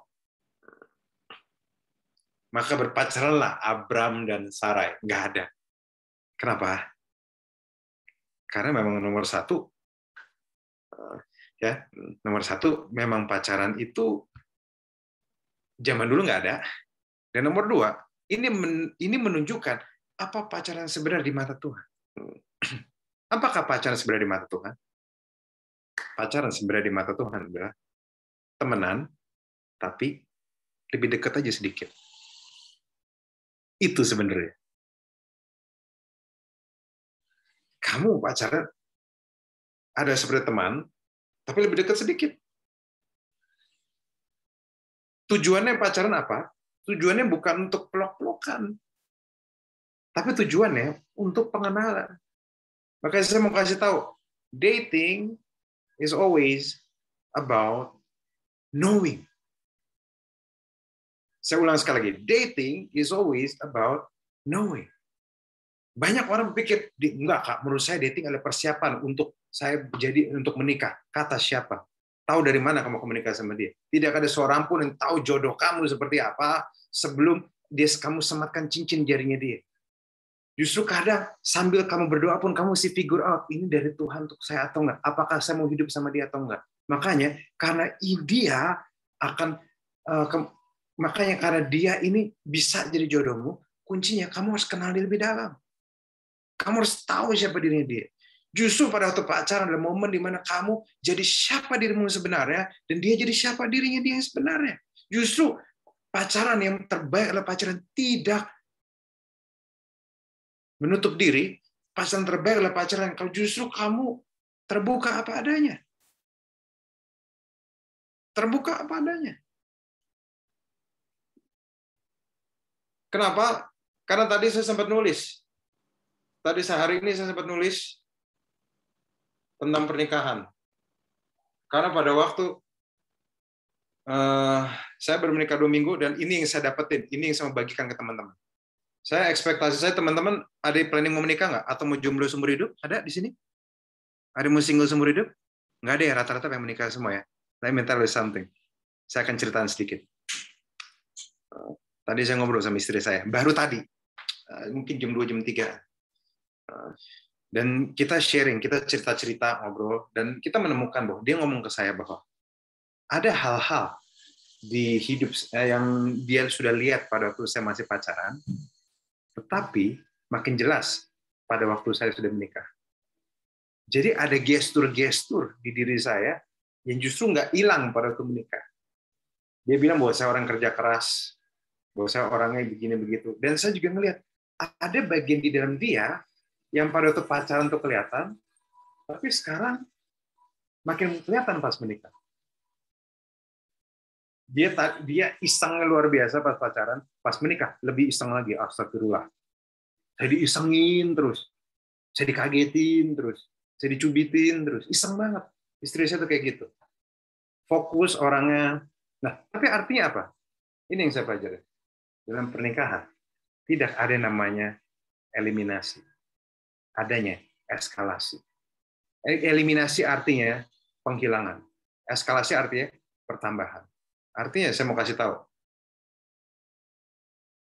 Maka berpacaranlah Abram dan Sarai. Nggak ada. Kenapa? Karena memang nomor satu, ya, nomor satu memang pacaran itu zaman dulu nggak ada. Dan nomor dua, ini menunjukkan apa pacaran sebenarnya di mata Tuhan. Apakah pacaran sebenarnya di mata Tuhan? Pacaran sebenarnya di mata Tuhan adalah temenan, tapi lebih dekat aja sedikit. Itu sebenarnya. Kamu pacaran ada seperti teman, tapi lebih dekat sedikit. Tujuannya pacaran apa? Tujuannya bukan untuk pelok-pelokan, tapi tujuannya untuk pengenalan. Makanya saya mau kasih tahu, dating is always about knowing. Saya ulang sekali lagi, dating is always about knowing. Banyak orang berpikir, enggak Kak, menurut saya dating adalah persiapan untuk saya untuk menikah. Kata siapa? Tahu dari mana kamu akan menikah sama dia? Tidak ada seorang pun yang tahu jodoh kamu seperti apa sebelum kamu sematkan cincin jarinya dia. Justru kadang sambil kamu berdoa pun kamu mesti figure out, ini dari Tuhan untuk saya atau enggak? Apakah saya mau hidup sama dia atau enggak? Makanya karena dia ini bisa jadi jodohmu, kuncinya kamu harus kenal dia lebih dalam. Kamu harus tahu siapa dirinya dia. Justru pada waktu pacaran adalah momen di mana kamu jadi siapa dirimu sebenarnya, dan dia jadi siapa dirinya dia yang sebenarnya. Justru pacaran yang terbaik adalah pacaran tidak menutup diri. Pacaran terbaik adalah pacaran kalau justru kamu terbuka apa adanya. Terbuka apa adanya. Kenapa? Karena tadi saya sempat nulis. Hari ini saya sempat nulis tentang pernikahan. Karena pada waktu saya baru menikah 2 minggu, dan ini yang saya dapetin, ini yang saya mau bagikan ke teman-teman. Saya ekspektasi saya teman-teman ada planning mau menikah nggak? Atau mau jomblo seumur hidup? Ada di sini? Ada mau single seumur hidup? Nggak ada ya, rata-rata yang menikah semua ya. Let me tell you something. Saya akan ceritain sedikit. Tadi saya ngobrol sama istri saya, baru tadi. Mungkin jam 2, jam 3. Dan kita sharing, kita cerita-cerita, ngobrol, dan kita menemukan bahwa dia ngomong ke saya bahwa ada hal-hal di hidup yang dia sudah lihat pada waktu saya masih pacaran, tetapi makin jelas pada waktu saya sudah menikah. Jadi ada gestur-gestur di diri saya yang justru nggak hilang pada waktu menikah. Dia bilang bahwa saya orang kerja keras, bahwa saya orangnya begini-begitu. Dan saya juga melihat ada bagian di dalam dia yang pada waktu pacaran tuh kelihatan, tapi sekarang makin kelihatan pas menikah. Dia isengnya luar biasa pas pacaran, pas menikah lebih iseng lagi. Astagfirullah. Saya diisengin terus, saya dikagetin terus, saya dicubitin terus, iseng banget. Istri saya tuh kayak gitu. Fokus orangnya. Nah, tapi artinya apa? Ini yang saya pelajari. Dalam pernikahan tidak ada yang namanya eliminasi. Adanya eskalasi. Eliminasi artinya penghilangan. Eskalasi artinya pertambahan. Artinya saya mau kasih tahu,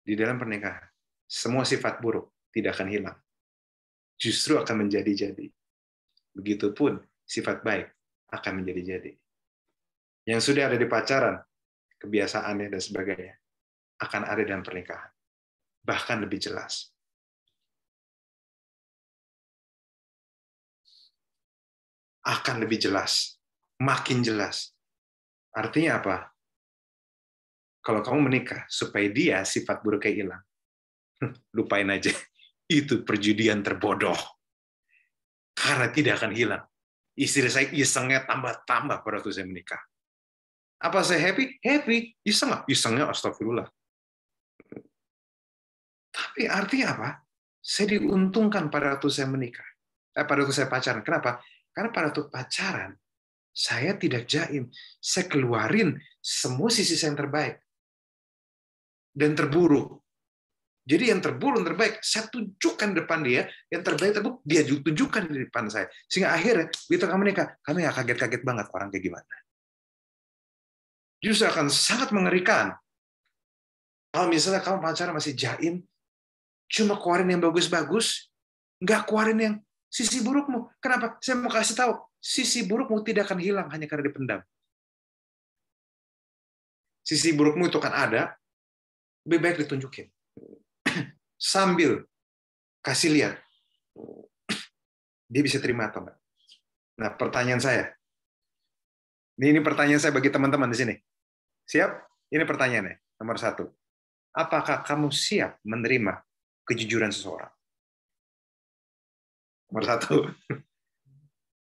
di dalam pernikahan semua sifat buruk tidak akan hilang, justru akan menjadi-jadi. Begitupun sifat baik akan menjadi-jadi. Yang sudah ada di pacaran, kebiasaannya dan sebagainya akan ada dalam pernikahan, bahkan lebih jelas. Akan lebih jelas, makin jelas. Artinya apa? Kalau kamu menikah supaya dia sifat buruknya hilang, lupain aja. Itu perjudian terbodoh. Karena tidak akan hilang. Istri saya isengnya tambah-tambah pada waktu saya menikah. Apa saya happy? Happy. Iseng nggak? Isengnya astagfirullah. Tapi artinya apa? Saya diuntungkan pada waktu saya menikah. Pada waktu saya pacaran. Kenapa? Karena pada waktu pacaran, saya tidak jaim. Saya keluarin semua sisi saya yang terbaik. Dan terburuk. Jadi yang terburuk, yang terbaik, saya tunjukkan depan dia, yang terbaik, terburuk, dia tunjukkan di depan saya. Sehingga akhirnya, begitu kamu nikah, kami nggak kaget-kaget banget orang kayak gimana. Justru akan sangat mengerikan. Kalau misalnya kamu pacaran masih jaim, cuma keluarin yang bagus-bagus, nggak keluarin yang sisi burukmu. Kenapa? Saya mau kasih tahu, sisi burukmu tidak akan hilang hanya karena dipendam. Sisi burukmu itu akan ada, lebih baik ditunjukin. Sambil kasih lihat, dia bisa terima atau enggak. Nah, pertanyaan saya, ini pertanyaan saya bagi teman-teman di sini. Siap? Ini pertanyaannya. Nomor 1. Apakah kamu siap menerima kejujuran seseorang? Nomor 1.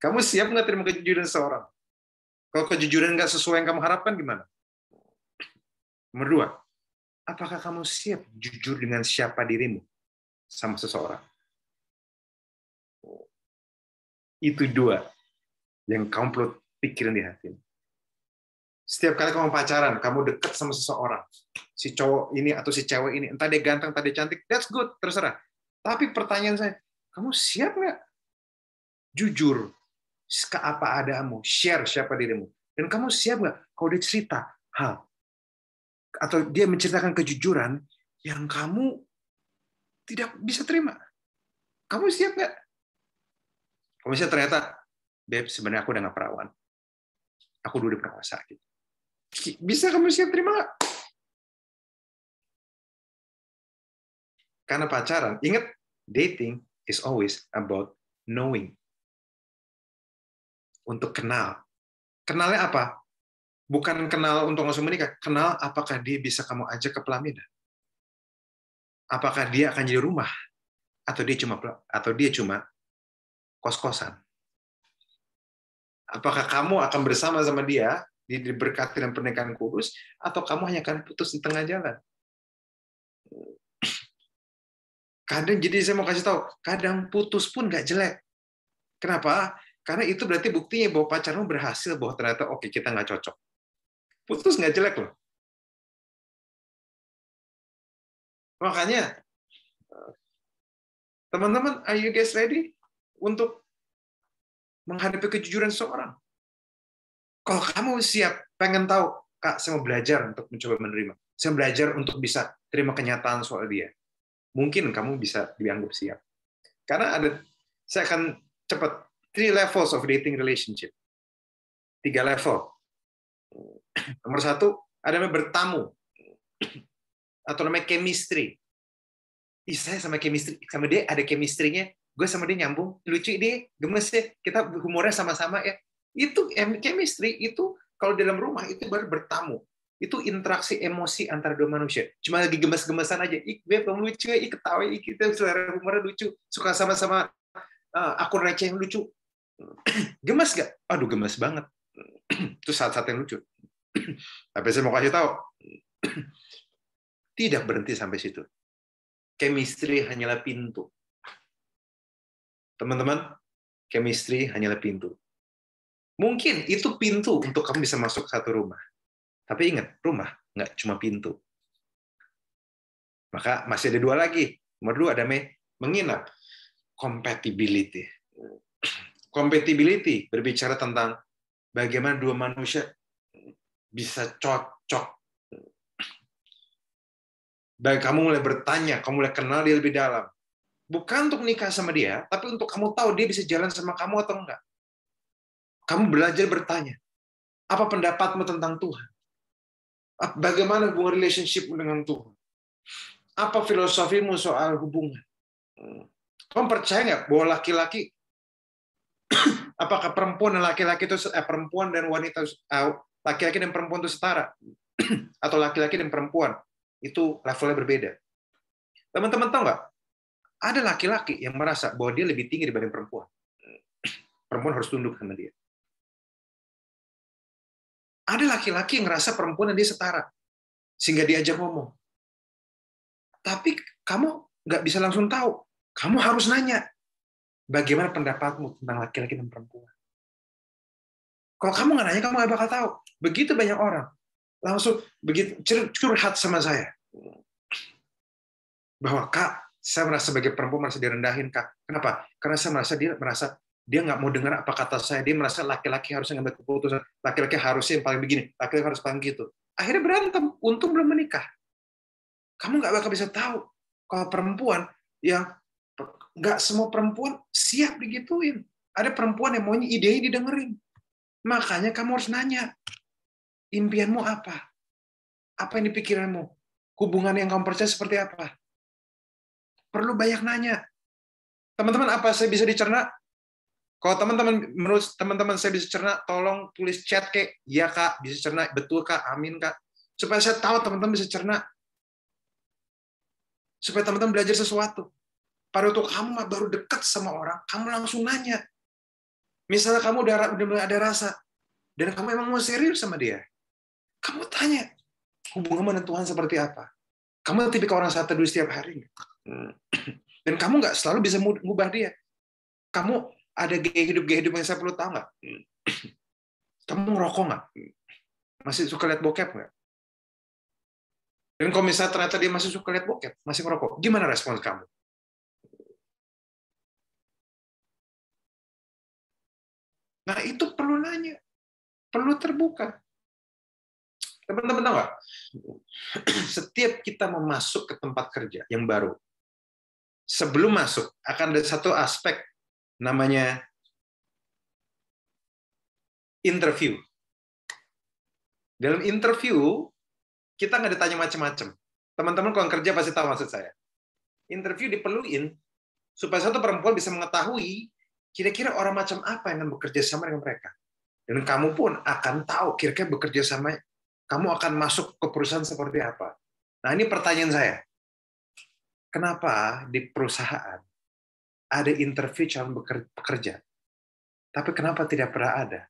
Kamu siap nggak terima kejujuran seseorang? Kalau kejujuran nggak sesuai yang kamu harapkan, gimana? Nomor 2. Apakah kamu siap jujur dengan siapa dirimu sama seseorang? Itu 2 yang kamu perlu pikirin di hati. Setiap kali kamu pacaran, kamu dekat sama seseorang, si cowok ini atau si cewek ini, entah dia ganteng, entah dia cantik, that's good, terserah. Tapi pertanyaan saya, kamu siap nggak jujur ke apa adamu, share siapa dirimu, dan kamu siap nggak kalau dia cerita hal atau dia menceritakan kejujuran yang kamu tidak bisa terima? Kamu siap nggak? Kamu siap ternyata, Beb, sebenarnya aku udah nggak perawan. Aku dulu pernah sakit. Bisa kamu siap terima nggak? Karena pacaran, ingat, dating is always about knowing. Untuk kenal. Kenalnya apa? Bukan kenal untuk langsung menikah. Kenal apakah dia bisa kamu ajak ke pelaminan. Apakah dia akan jadi rumah. Atau dia cuma kos-kosan. Apakah kamu akan bersama sama dia, diberkati dengan pernikahan kudus, atau kamu hanya akan putus di tengah jalan. Kadang, jadi saya mau kasih tahu, kadang putus pun nggak jelek. Kenapa? Karena itu berarti buktinya bahwa pacarmu berhasil, bahwa ternyata oke, kita nggak cocok. Putus nggak jelek loh. Makanya, teman-teman, are you guys ready untuk menghadapi kejujuran seseorang? Kalau kamu siap, pengen tahu, Kak, saya mau belajar untuk mencoba menerima. Saya belajar untuk bisa terima kenyataan soal dia. Mungkin kamu bisa dianggap siap. Karena saya akan cepat, 3 levels of dating relationship. 3 level. Nomor 1, ada namanya bertamu. Atau namanya chemistry. Saya sama dia ada chemistry-nya. Gue sama dia nyambung, lucu dia, gemes ya, kita humornya sama-sama ya. Itu chemistry, itu kalau dalam rumah itu baru bertamu. Itu interaksi emosi antara 2 manusia. Cuma lagi gemes-gemesan aja. Beb, kamu lucu ya, ketawa, kita selera humornya lucu, suka sama-sama akun receh yang lucu. Gemes gak? Aduh, gemes banget. Itu saat-saat yang lucu. Tapi saya mau kasih tahu, tidak berhenti sampai situ. Chemistry hanyalah pintu. Teman-teman, chemistry hanyalah pintu. Mungkin itu pintu untuk kamu bisa masuk ke satu rumah. Tapi ingat, rumah nggak cuma pintu. Maka masih ada 2 lagi. Nomor 2 ada menginap. Compatibility. Compatibility berbicara tentang bagaimana 2 manusia bisa cocok. Baik, kamu mulai bertanya, kamu mulai kenal dia lebih dalam. Bukan untuk nikah sama dia, tapi untuk kamu tahu dia bisa jalan sama kamu atau enggak. Kamu belajar bertanya, apa pendapatmu tentang Tuhan? Bagaimana hubungan relationship dengan Tuhan? Apa filosofimu soal hubungan? Kamu percaya nggak bahwa laki-laki, apakah perempuan dan laki-laki itu perempuan dan wanita, laki-laki dan perempuan itu setara? atau laki-laki dan perempuan itu levelnya berbeda. Teman-teman tahu nggak? Ada laki-laki yang merasa bahwa dia lebih tinggi dibanding perempuan. Perempuan harus tunduk sama dia. Ada laki-laki yang ngerasa perempuan dan dia setara, sehingga diajak ngomong. Tapi kamu nggak bisa langsung tahu. Kamu harus nanya, bagaimana pendapatmu tentang laki-laki dan perempuan? Kalau kamu nggak nanya, kamu nggak bakal tahu. Begitu banyak orang langsung begitu curhat sama saya, bahwa Kak, saya merasa sebagai perempuan merasa direndahin, Kak. Kenapa? Karena saya merasa dia nggak mau dengar apa kata saya. Dia merasa laki-laki harusnya ngambil keputusan. Laki-laki harusnya yang paling begini. Laki-laki harus paling gitu. Akhirnya berantem. Untung belum menikah. Kamu nggak bakal bisa tahu kalau perempuan yang nggak semua perempuan siap digituin. Ada perempuan yang maunya idenya didengerin. Makanya kamu harus nanya, impianmu apa? Apa yang di pikiranmu? Hubungan yang kamu percaya seperti apa? Perlu banyak nanya. Teman-teman, apa saya bisa dicerna? Kalau teman-teman, menurut teman-teman saya bisa cerna, tolong tulis chat kek. Iya Kak, bisa cerna. Betul Kak, amin Kak. Supaya saya tahu teman-teman bisa cerna. Supaya teman-teman belajar sesuatu. Pada waktu kamu baru dekat sama orang, kamu langsung nanya. Misalnya kamu udah mulai ada rasa, dan kamu emang mau serius sama dia, kamu tanya, hubunganmu dengan Tuhan seperti apa? Kamu tipikal orang saat teduh setiap hari. Dan kamu nggak selalu bisa mengubah dia. Kamu ada gaya hidup yang saya perlu tahu nggak? Kamu ngerokok nggak? Masih suka lihat bokep nggak? Dan kalau misalnya ternyata dia masih suka lihat bokep, masih ngerokok, gimana respons kamu? Nah, itu perlu nanya. Perlu terbuka. Teman-teman tahu nggak? Setiap kita mau masuk ke tempat kerja yang baru, sebelum masuk akan ada satu aspek namanya interview. Dalam interview, kita nggak ditanya macam-macam. Teman-teman kalau kerja pasti tahu maksud saya. Interview diperluin supaya satu perempuan bisa mengetahui kira-kira orang macam apa yang akan bekerja sama dengan mereka. Dan kamu pun akan tahu kira-kira bekerja sama, kamu akan masuk ke perusahaan seperti apa. Nah, ini pertanyaan saya. Kenapa di perusahaan ada interview calon pekerja, tapi kenapa tidak pernah ada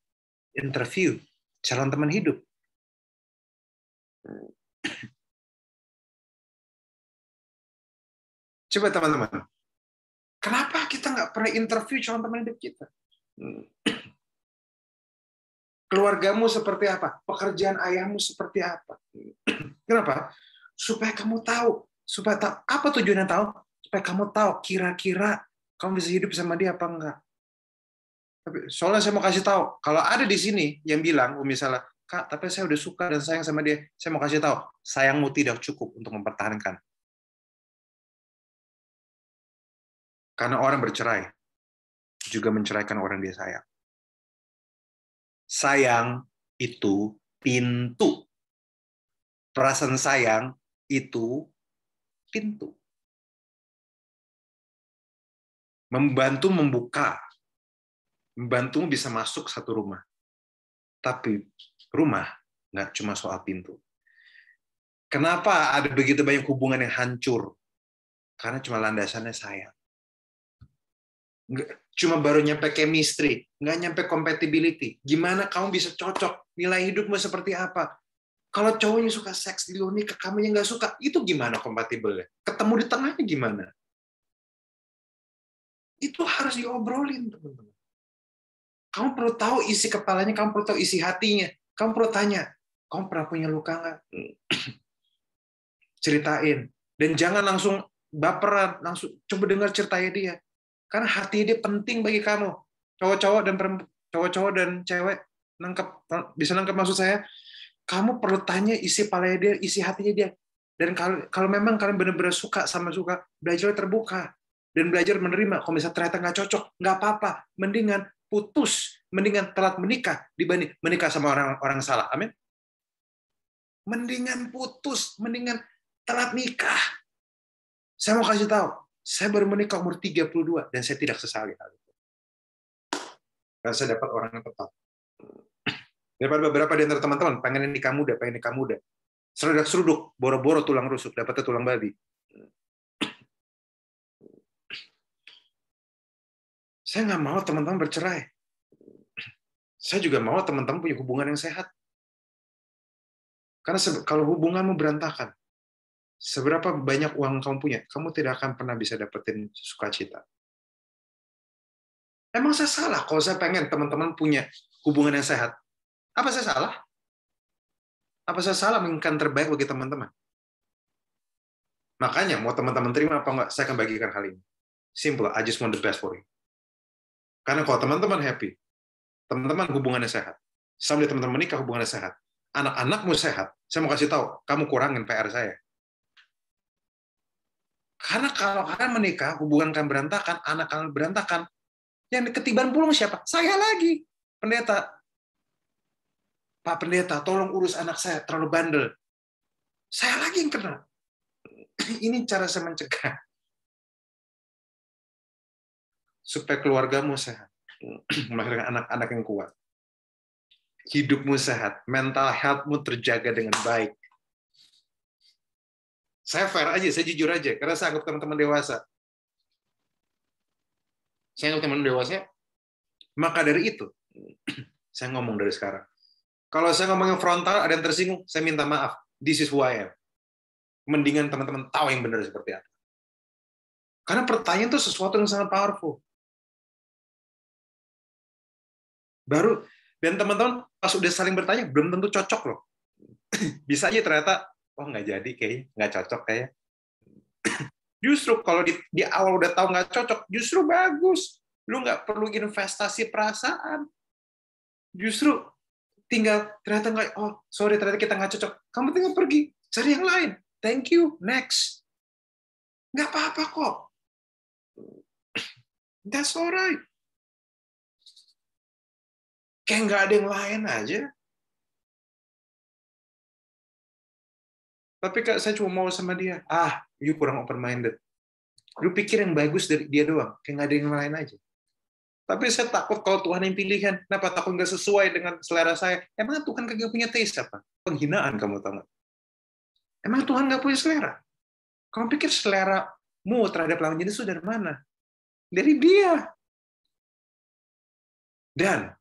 interview calon teman hidup? Coba teman-teman, kenapa kita nggak pernah interview calon teman hidup kita? Keluargamu seperti apa? Pekerjaan ayahmu seperti apa? Kenapa? Supaya kamu tahu. Supaya tahu. Apa tujuannya tahu? Supaya kamu tahu kira-kira kamu bisa hidup sama dia apa enggak. Soalnya saya mau kasih tahu, kalau ada di sini yang bilang, misalnya, Kak, tapi saya udah suka dan sayang sama dia, saya mau kasih tahu, sayangmu tidak cukup untuk mempertahankan. Karena orang bercerai juga menceraikan orang dia sayang. Sayang itu pintu. Perasaan sayang itu pintu. Membantu membuka. Membantu bisa masuk satu rumah. Tapi rumah nggak cuma soal pintu. Kenapa ada begitu banyak hubungan yang hancur? Karena cuma landasannya sayang. Cuma baru nyampe chemistry, nggak nyampe compatibility. Gimana kamu bisa cocok? Nilai hidupmu seperti apa? Kalau cowoknya suka seks di luar nikah, kamu yang nggak suka, itu gimana kompatibelnya? Ketemu di tengahnya gimana? Itu harus diobrolin, teman-teman. Kamu perlu tahu isi kepalanya, kamu perlu tahu isi hatinya. Kamu perlu tanya, kamu pernah punya luka nggak? Ceritain. Dan jangan langsung baperan, langsung coba dengar ceritanya dia. Karena hati dia penting bagi kamu. Cowok-cowok dan cewek bisa nangkep maksud saya. Kamu perlu tanya isi kepalanya dia, isi hatinya dia. Dan kalau memang kalian benar-benar suka, belajar terbuka dan belajar menerima. Kalau misalnya ternyata nggak cocok, nggak apa-apa. Mendingan putus, mendingan telat menikah dibanding menikah sama orang salah. Amin. Mendingan putus, mendingan telat nikah. Saya mau kasih tahu. Saya baru menikah umur 32 dan saya tidak sesali hal itu. Karena saya dapat orang yang tepat. Daripada beberapa di antara teman-teman pengen nikah muda, Serudak-seruduk, boro-boro tulang rusuk, dapatnya tulang babi. Saya nggak mau teman-teman bercerai. Saya juga mau teman-teman punya hubungan yang sehat. Karena kalau hubunganmu berantakan, seberapa banyak uang kamu punya, kamu tidak akan pernah bisa dapetin sukacita. Emang saya salah kalau saya pengen teman-teman punya hubungan yang sehat? Apa saya salah? Apa saya salah menginginkan terbaik bagi teman-teman? Makanya, mau teman-teman terima apa enggak, saya akan bagikan hal ini. Simple, I just want the best for you. Karena kalau teman-teman happy, teman-teman hubungannya sehat, sambil teman-teman menikah hubungannya sehat, anak-anakmu sehat, saya mau kasih tahu, kamu kurangin PR saya. Karena kalau kalian menikah, hubungan kalian berantakan, anak kalian berantakan, yang ketiban pulung siapa? Saya lagi, pendeta. Pak pendeta, tolong urus anak saya, terlalu bandel. Saya lagi yang kena. Ini cara saya mencegah. Supaya keluargamu sehat, melahirkan anak-anak yang kuat, hidupmu sehat, mental health-mu terjaga dengan baik. Saya fair aja, saya jujur aja, karena saya anggap teman-teman dewasa. Saya anggap teman dewasa, maka dari itu, saya ngomong dari sekarang. Kalau saya ngomongin frontal, ada yang tersinggung, saya minta maaf. This is who I am. Mendingan teman-teman tahu yang benar seperti apa. Karena pertanyaan itu sesuatu yang sangat powerful. Baru, dan teman-teman pas udah saling bertanya, belum tentu cocok loh. Bisa aja ternyata, oh nggak jadi kayaknya, nggak cocok kayak. Justru kalau di awal udah tahu nggak cocok, justru bagus. Lu nggak perlu investasi perasaan. Justru tinggal ternyata nggak, oh sorry ternyata kita nggak cocok. Kamu tinggal pergi, cari yang lain. Thank you, next. Nggak apa-apa kok. That's alright. Kayak nggak ada yang lain aja. Tapi Kak, saya cuma mau sama dia. You kurang open-minded. Lu pikir yang bagus dari dia doang. Kayak nggak ada yang lain aja. Tapi saya takut kalau Tuhan yang pilihan. Kenapa takut nggak sesuai dengan selera saya? Emang Tuhan kagak punya taste apa? Penghinaan kamu tahu nggak? Emang Tuhan nggak punya selera? Kamu pikir seleramu terhadap lawan jenis itu dari mana? Dari dia. Dan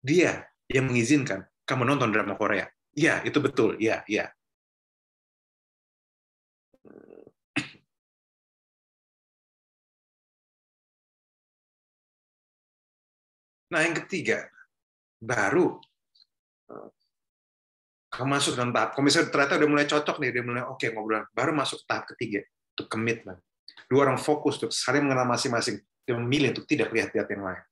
dia yang mengizinkan kamu nonton drama Korea. Iya, itu betul. Iya, iya. Nah, yang ketiga, baru kamu masuk dalam tahap. Kalau misalnya ternyata udah mulai cocok nih, udah mulai oke ngobrolan, baru masuk tahap ketiga, untuk komitmen. Dua orang fokus untuk saling mengenal masing-masing, dan memilih untuk tidak lihat-lihat yang lain.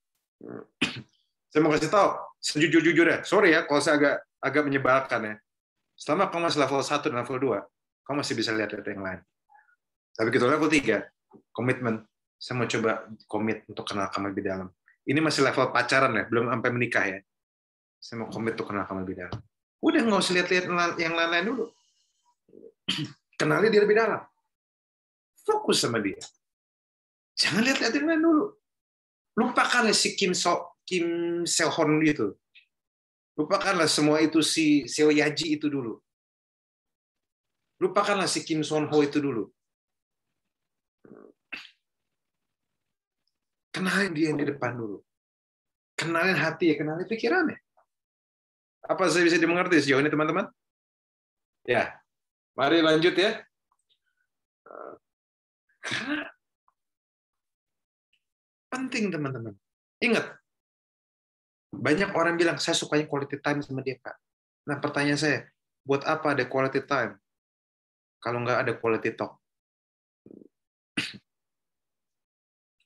Saya mau kasih tahu, sejujur-jujurnya, sorry ya kalau saya agak menyebalkan ya. Selama kamu masih level 1 dan level 2, kamu masih bisa lihat yang lain. Tapi gitu level 3, komitmen. Saya mau coba komit untuk kenal kamu lebih dalam. Ini masih level pacaran ya, belum sampai menikah ya. Saya mau komit untuk kenal kamu lebih dalam. Udah nggak usah lihat-lihat yang lain-lain dulu. Kenali dia lebih dalam. Fokus sama dia. Jangan lihat-lihat yang lain dulu. Lupakanlah si Kim Seo-hon itu. Lupakanlah semua itu si Seo Yaji itu dulu. Lupakanlah si Kim Son Ho itu dulu. Kenalin dia yang di depan dulu. Kenalin hati ya, kenalin pikirannya. Apa saya bisa dimengerti sejauh ini, teman-teman? Ya, mari lanjut ya. Karena penting, teman-teman. Ingat, banyak orang bilang, saya sukanya quality time sama dia, Pak. Nah, pertanyaan saya, buat apa ada quality time kalau nggak ada quality talk?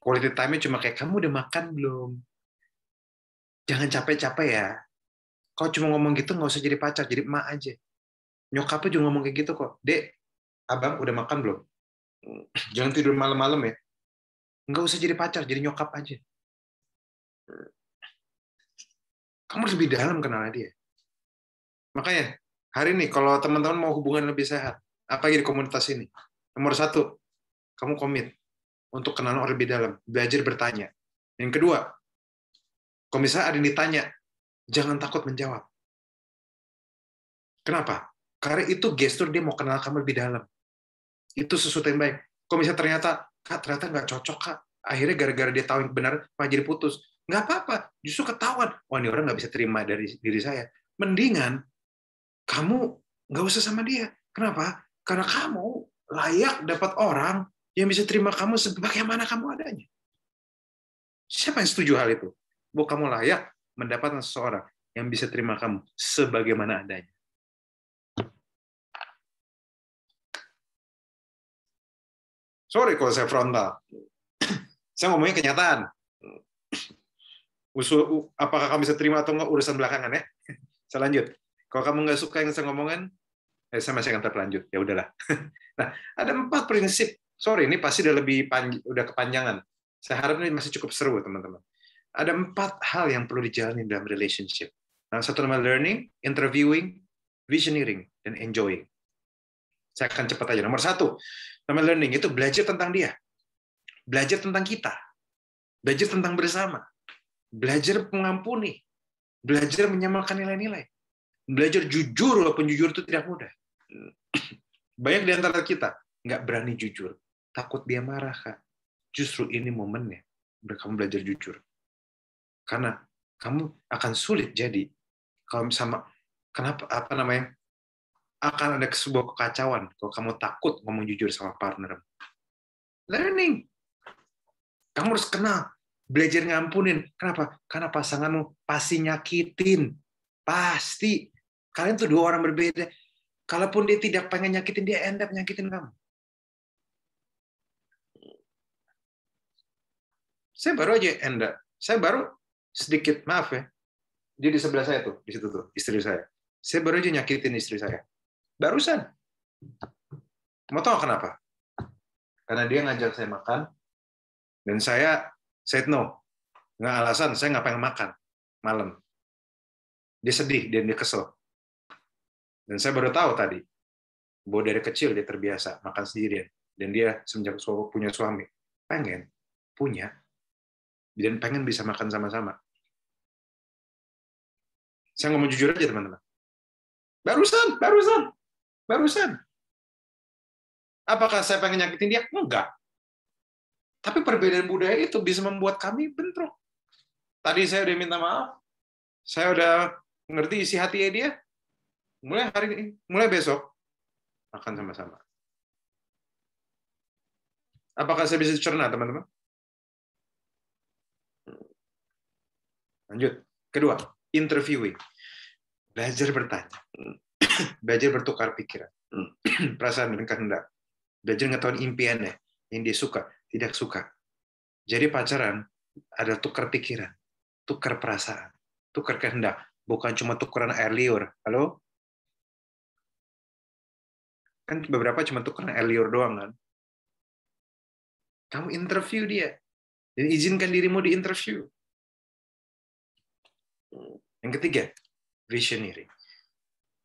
Quality time-nya cuma kayak, kamu udah makan belum? Jangan capek-capek ya. Kalau cuma ngomong gitu, nggak usah jadi pacar, jadi emak aja. Nyokapnya juga ngomong kayak gitu kok. Dek, abang udah makan belum? Jangan tidur malam-malam ya. Nggak usah jadi pacar, jadi nyokap aja. Kamu lebih dalam kenal dia. Makanya, hari ini kalau teman-teman mau hubungan lebih sehat, apa di komunitas ini? Nomor 1, kamu komit untuk kenal orang lebih dalam, belajar bertanya. Yang kedua, kalau misalnya ada yang ditanya, jangan takut menjawab. Kenapa? Karena itu gestur dia mau kenal kamu lebih dalam. Itu sesuatu yang baik. Kalau misalnya ternyata nggak cocok, Kak. Akhirnya gara-gara dia tahu yang benar, malah jadi putus. Nggak apa-apa. Justru ketahuan. Wah, ini orang nggak bisa terima dari diri saya. Mendingan kamu nggak usah sama dia. Kenapa? Karena kamu layak dapat orang yang bisa terima kamu sebagaimana kamu adanya. Siapa yang setuju hal itu? Bahwa kamu layak mendapatkan seseorang yang bisa terima kamu sebagaimana adanya. Sorry kalau saya frontal. Saya ngomongnya kenyataan. Apakah kamu bisa terima atau enggak urusan belakangan ya? Saya lanjut. Kalau kamu nggak suka yang saya ngomongin, saya masih akan tetap lanjut. Ya udahlah. Nah, ada 4 prinsip. Sorry, ini pasti udah kepanjangan. Saya harap ini masih cukup seru, teman-teman. Ada 4 hal yang perlu dijalani dalam relationship. Nah, satu nama learning, interviewing, visioneering, dan enjoying. Saya akan cepat aja. Nomor 1, nama learning itu belajar tentang dia. Belajar tentang kita. Belajar tentang bersama. Belajar mengampuni. Belajar menyamakan nilai-nilai. Belajar jujur, walaupun jujur itu tidak mudah. Banyak di antara kita nggak berani jujur. Takut dia marah, Kak. Justru ini momennya. Kamu belajar jujur. Karena kamu akan sulit jadi kalau akan ada sebuah kekacauan kalau kamu takut ngomong jujur sama partner. Learning. Kamu harus kenal, belajar ngampunin. Kenapa? Karena pasanganmu pasti nyakitin. Pasti. Kalian tuh 2 orang berbeda. Kalaupun dia tidak pengen nyakitin, dia end up nyakitin kamu. Saya baru sedikit, maaf ya, dia di sebelah saya tuh, di situ tuh, istri saya. Saya baru aja nyakitin istri saya. Barusan. Mau tahu kenapa? Karena dia ngajak saya makan, dan saya said no. Nggak alasan, saya nggak pengen makan malam. Dia sedih, dan dia kesel. Dan saya baru tahu tadi, bahwa dari kecil dia terbiasa makan sendirian. Dan dia semenjak punya suami, pengen punya, dan pengen bisa makan sama-sama. Saya ngomong jujur aja, teman-teman. Barusan. Apakah saya pengen nyakitin dia? Enggak. Tapi perbedaan budaya itu bisa membuat kami bentrok. Tadi saya udah minta maaf. Saya udah ngerti isi hati dia. Mulai hari ini, mulai besok, makan sama-sama. Apakah saya bisa cerna, teman-teman? Lanjut. Kedua, interviewing. Belajar bertanya. Belajar bertukar pikiran. Perasaan dan kehendak. Belajar ngetahuin impiannya, yang dia suka, tidak suka. Jadi pacaran ada tukar pikiran, tukar perasaan, tukar kehendak. Bukan cuma tukeran air liur. Halo? Kan beberapa cuma tukeran air liur doang kan? Kamu interview dia. Dan izinkan dirimu diinterview. Yang ketiga, visioneering.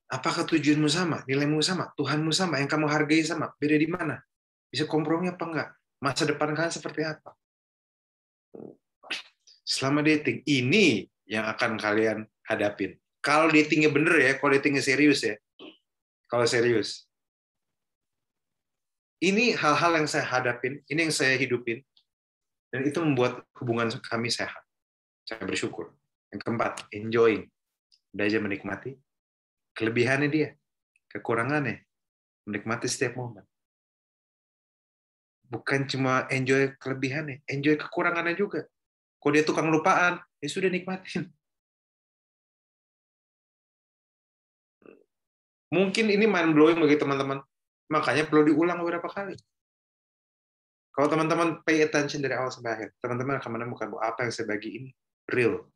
Apakah tujuanmu sama? Nilaimu sama? Tuhanmu sama? Yang kamu hargai sama? Beda di mana? Bisa kompromi apa enggak? Masa depan kalian seperti apa? Selama dating, ini yang akan kalian hadapin. Kalau datingnya bener ya, kalau datingnya serius ya. Kalau serius. Ini hal-hal yang saya hadapin, ini yang saya hidupin, dan itu membuat hubungan kami sehat. Saya bersyukur. Yang keempat, enjoying. Belajar menikmati kelebihannya dia, kekurangannya, menikmati setiap momen. Bukan cuma enjoy kelebihannya, enjoy kekurangannya juga. Kalau dia tukang lupaan, ya sudah nikmatin. Mungkin ini mind blowing bagi teman-teman. Makanya perlu diulang beberapa kali. Kalau teman-teman pay attention dari awal sampai akhir, teman-teman akan menemukan bahwa apa yang saya bagi ini real.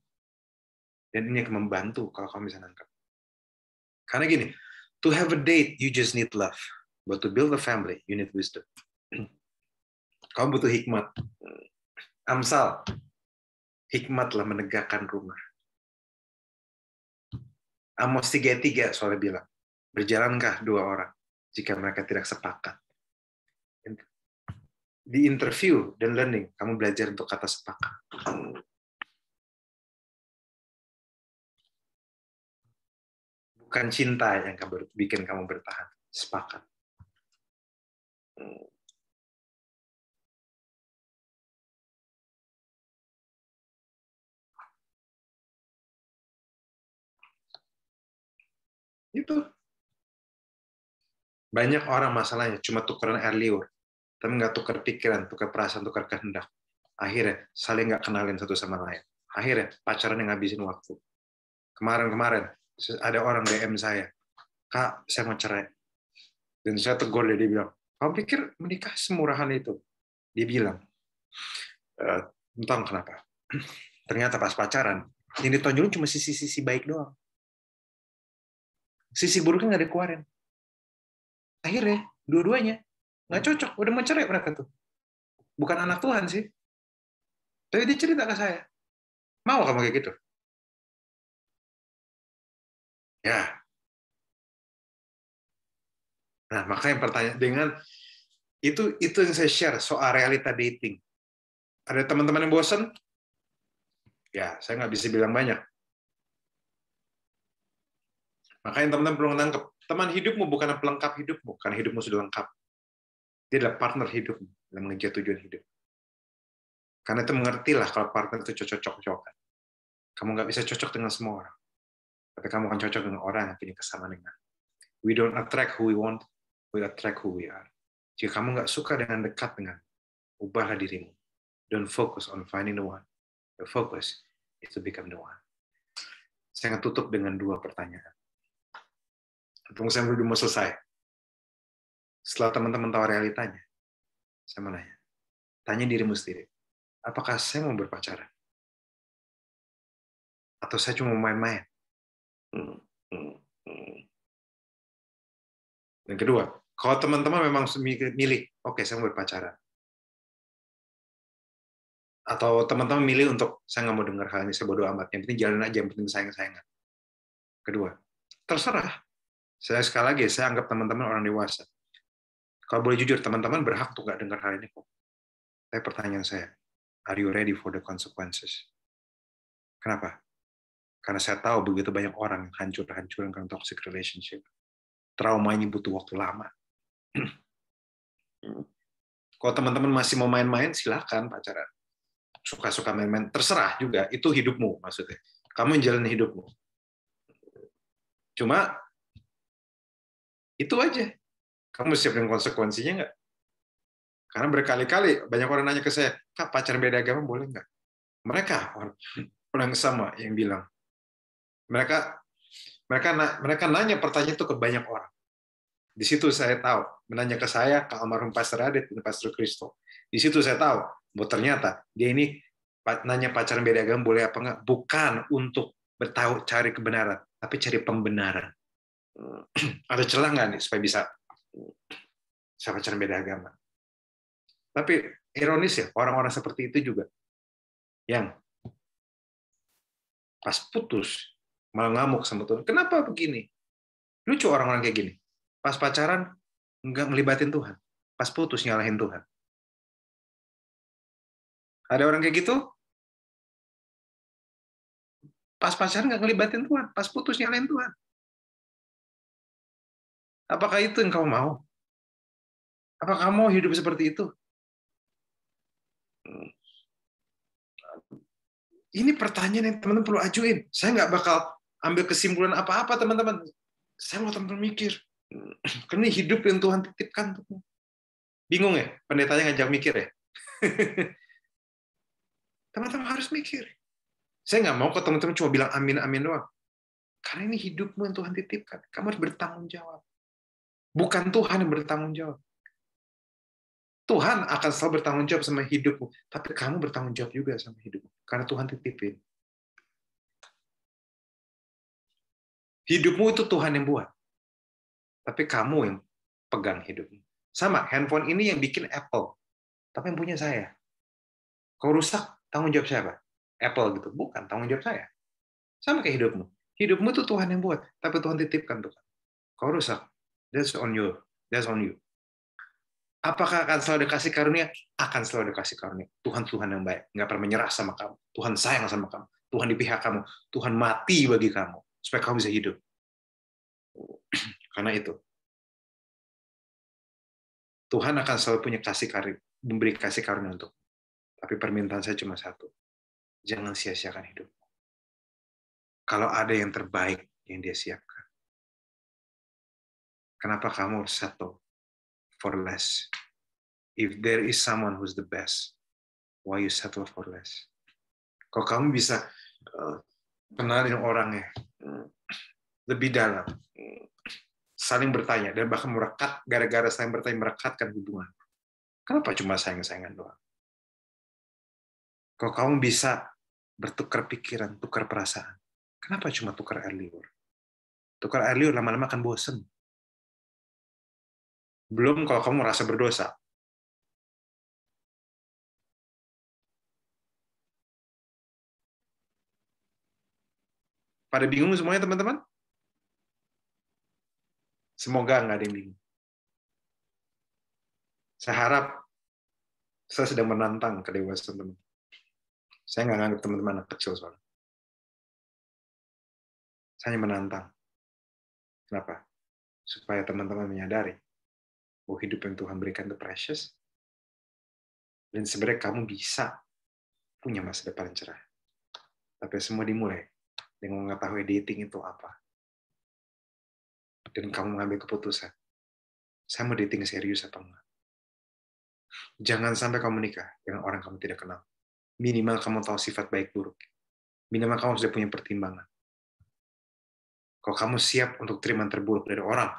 Dan ini akan membantu kalau kamu bisa nangkap. Karena gini, to have a date, you just need love. But to build a family, you need wisdom. Kamu butuh hikmat. Amsal, hikmatlah menegakkan rumah. Amos 3:3 soalnya bilang, berjalankah 2 orang jika mereka tidak sepakat? Di interview dan learning, kamu belajar untuk kata sepakat. bukan cinta yang bikin kamu bertahan. Sepakat. Itu. Banyak orang masalahnya cuma tukeran air liur, tapi nggak tukar pikiran, tukar perasaan, tukar kehendak. Akhirnya saling nggak kenalin satu sama lain. Akhirnya pacaran yang ngabisin waktu. Kemarin ada orang DM saya, Kak, saya mau cerai. Dan saya tegur dia bilang, kamu pikir menikah semurahan itu? Dia bilang, entah kenapa. Ternyata pas pacaran, yang ditonjolin cuma sisi-sisi baik doang. Sisi buruknya nggak dikeluarin. Akhirnya, dua-duanya nggak cocok. Udah mau cerai mereka tuh. Bukan anak Tuhan sih. Tapi dia cerita ke saya, mau kamu kayak gitu? Ya. Nah, makanya pertanyaan dengan itu yang saya share soal realita dating. Ada teman-teman yang bosan? Ya, saya nggak bisa bilang banyak. Makanya teman-teman perlu menangkap, teman hidupmu bukan pelengkap hidupmu, karena hidupmu sudah lengkap. Dia adalah partner hidupmu dalam mengejar tujuan hidup. Karena itu mengertilah kalau partner itu cocok-cocokan. Kamu nggak bisa cocok dengan semua orang. Tapi kamu akan cocok dengan orang yang punya kesamaan dengan. We don't attract who we want, we attract who we are. Jika kamu nggak suka dengan dekat dengan, ubahlah dirimu. Don't focus on finding the one. The focus is to become the one. Saya akan tutup dengan 2 pertanyaan. Tunggu saya belum mau selesai. Setelah teman-teman tahu realitanya, saya mau nanya. Tanya dirimu sendiri. Apakah saya mau berpacaran? Atau saya cuma main-main? Dan kedua, kalau teman-teman memang milih, oke, saya mau berpacaran. Atau teman-teman milih untuk, saya nggak mau dengar hal ini, saya bodo amat. Yang penting jalan aja, yang penting sayang-sayangan. Kedua, terserah. Saya sekali lagi, saya anggap teman-teman orang dewasa. Kalau boleh jujur, teman-teman berhak untuk nggak dengar hal ini kok. Tapi pertanyaan saya, are you ready for the consequences? Kenapa? Karena saya tahu begitu banyak orang yang hancur-hancuran karena toxic relationship. Traumanya butuh waktu lama. Kalau teman-teman masih mau main-main, silakan pacaran. Suka-suka main-main, terserah juga. Itu hidupmu maksudnya. Kamu yang jalani hidupmu. Cuma, itu aja. Kamu siap dengan konsekuensinya nggak? Karena berkali-kali banyak orang nanya ke saya, Kak, pacaran beda agama boleh nggak? Mereka orang yang sama yang bilang. Mereka nanya pertanyaan itu ke banyak orang. Di situ saya tahu, menanya ke saya, ke almarhum Pastor Adit dan Pastor Kristo. Di situ saya tahu, bahwa ternyata dia ini nanya pacaran beda agama boleh apa nggak? Bukan untuk bertahu cari kebenaran, tapi cari pembenaran. Ada celah nggak nih supaya bisa saya pacaran beda agama? Tapi ironis ya, orang-orang seperti itu juga yang pas putus malah ngamuk sama Tuhan. Kenapa begini? Lucu orang-orang kayak gini. Pas pacaran nggak ngelibatin Tuhan. Pas putus nyalahin Tuhan. Ada orang kayak gitu? Pas pacaran nggak ngelibatin Tuhan. Pas putus nyalahin Tuhan. Apakah itu yang kamu mau? Apakah kamu mau hidup seperti itu? Ini pertanyaan yang teman-teman perlu ajuin. Saya nggak bakal ambil kesimpulan apa-apa, teman-teman. Saya mau teman-teman mikir. Karena hidup yang Tuhan titipkan. Bingung ya? Pendetanya ngajak mikir ya? Teman-teman harus mikir. Saya nggak mau kok teman-teman cuma bilang amin-amin doang. Karena ini hidupmu yang Tuhan titipkan. Kamu harus bertanggung jawab. Bukan Tuhan yang bertanggung jawab. Tuhan akan selalu bertanggung jawab sama hidupmu. Tapi kamu bertanggung jawab juga sama hidupmu. Karena Tuhan titipin. Hidupmu itu Tuhan yang buat. Tapi kamu yang pegang hidupmu. Sama, handphone ini yang bikin Apple. Tapi yang punya saya. Kalau rusak, tanggung jawab siapa? Apple gitu. Bukan, tanggung jawab saya. Sama kayak hidupmu. Hidupmu itu Tuhan yang buat. Tapi Tuhan titipkan Tuhan. Kalau rusak, that's on you. That's on you. Apakah akan selalu dikasih karunia? Akan selalu dikasih karunia. Tuhan yang baik. Nggak pernah menyerah sama kamu. Tuhan sayang sama kamu. Tuhan di pihak kamu. Tuhan mati bagi kamu. Supaya kamu bisa hidup. Karena itu, Tuhan akan selalu punya memberi kasih karunia untuk. Tapi permintaan saya cuma satu. Jangan sia-siakan hidup. Kalau ada yang terbaik yang dia siapkan, kenapa kamu harus settle for less? If there is someone who's the best, why you settle for less? Kalau kamu bisa kenalin orangnya lebih dalam, saling bertanya, dan bahkan merekat, gara-gara saling bertanya, merekatkan hubungan. Kenapa cuma sayang-sayangan doang? Kalau kamu bisa bertukar pikiran, tukar perasaan, kenapa cuma tukar air liur? Tukar air liur lama-lama akan bosen. Belum kalau kamu merasa berdosa. Pada bingung semuanya, teman-teman? Semoga nggak ada yang bingung. Saya harap saya sedang menantang kedewasaan teman. Saya nggak nganggap teman-teman anak kecil soalnya. Saya hanya menantang. Kenapa? Supaya teman-teman menyadari bahwa hidup yang Tuhan berikan itu precious. Dan sebenarnya kamu bisa punya masa depan yang cerah. Tapi semua dimulai dengan mengetahui dating itu apa. Dan kamu mengambil keputusan. Saya mau dating serius apa enggak? Jangan sampai kamu menikah dengan orang kamu tidak kenal. Minimal kamu tahu sifat baik buruk. Minimal kamu sudah punya pertimbangan. Kalau kamu siap untuk terima terburuk dari orang,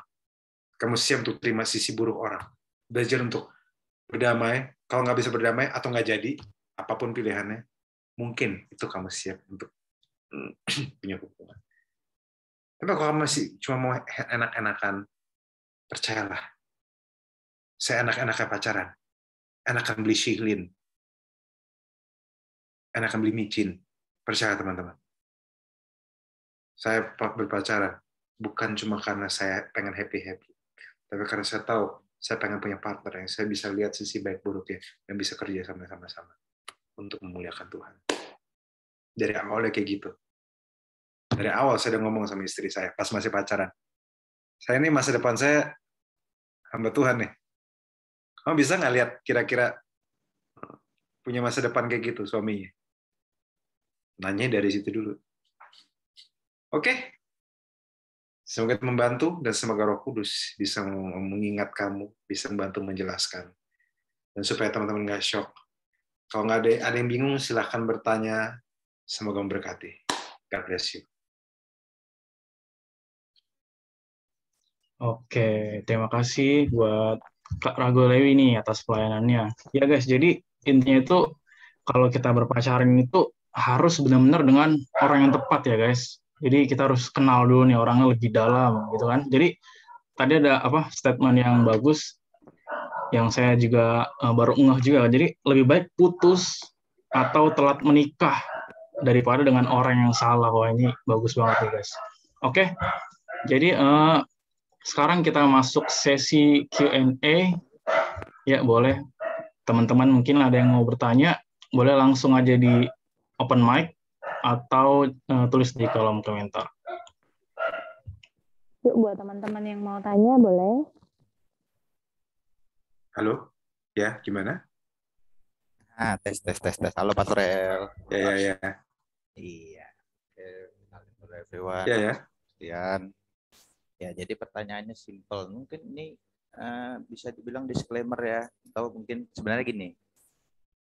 kamu siap untuk terima sisi buruk orang, belajar untuk berdamai, kalau nggak bisa berdamai atau nggak jadi, apapun pilihannya, mungkin itu kamu siap untuk punya hubungan. Tapi kalau kamu masih cuma mau enak-enakan, percayalah, saya enak-enakan pacaran, enakan beli shihlin, enakan beli micin, percaya teman-teman. Saya berpacaran bukan cuma karena saya pengen happy-happy, tapi karena saya tahu saya pengen punya partner yang saya bisa lihat sisi baik buruknya dan bisa kerja sama-sama untuk memuliakan Tuhan. Dari awalnya kayak gitu. Dari awal saya udah ngomong sama istri saya pas masih pacaran. Saya ini masa depan saya hamba Tuhan nih. Kamu bisa nggak lihat kira-kira punya masa depan kayak gitu suaminya? Nanya dari situ dulu. Oke. Semoga membantu dan semoga Roh Kudus bisa mengingat kamu, bisa membantu menjelaskan. Dan supaya teman-teman nggak shock. Kalau nggak ada yang bingung, silahkan bertanya. Semoga memberkati. God bless you. Oke, terima kasih buat Kak Rago Lewi nih atas pelayanannya. Ya guys, jadi intinya itu kalau kita berpacaran itu harus benar-benar dengan orang yang tepat ya guys. Jadi kita harus kenal dulu nih orangnya lebih dalam gitu kan. Jadi tadi ada statement yang bagus yang saya juga baru ngeh juga. Jadi lebih baik putus atau telat menikah daripada dengan orang yang salah. Wah ini bagus banget nih guys. Oke, jadi sekarang kita masuk sesi Q&A. Ya, boleh. Teman-teman mungkin ada yang mau bertanya, boleh langsung aja di open mic atau tulis di kolom komentar. Yuk, buat teman-teman yang mau tanya, boleh? Halo? Ya, gimana? Tes. Halo, Pastor El. Ya. Iya. Halo, everyone. Ya. Ya, jadi pertanyaannya simple. Mungkin ini bisa dibilang disclaimer ya. Atau mungkin sebenarnya gini.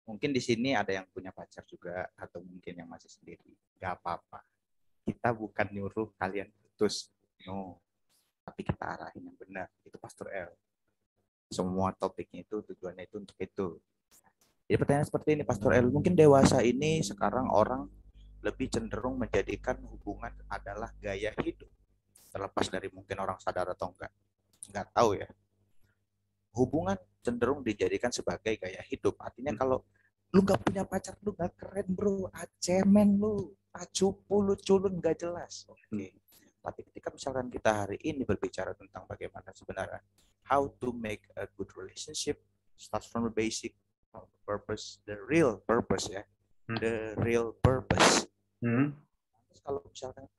Mungkin di sini ada yang punya pacar juga. Atau mungkin yang masih sendiri. Gak apa-apa. Kita bukan nyuruh kalian putus. No. Tapi kita arahin yang benar. Itu Pastor El. Semua topiknya itu, tujuannya itu untuk itu. Jadi pertanyaan seperti ini, Pastor El. Mungkin dewasa ini sekarang orang lebih cenderung menjadikan hubungan adalah gaya hidup. Terlepas dari mungkin orang sadar atau enggak tahu ya. Hubungan cenderung dijadikan sebagai gaya hidup. Artinya kalau lu nggak punya pacar, lu nggak keren bro, cemen lu, cupu lu, culun nggak jelas. Oke. Tapi ketika misalkan kita hari ini berbicara tentang bagaimana sebenarnya how to make a good relationship, starts from the basic purpose, the real purpose ya, the real purpose. Terus kalau misalkan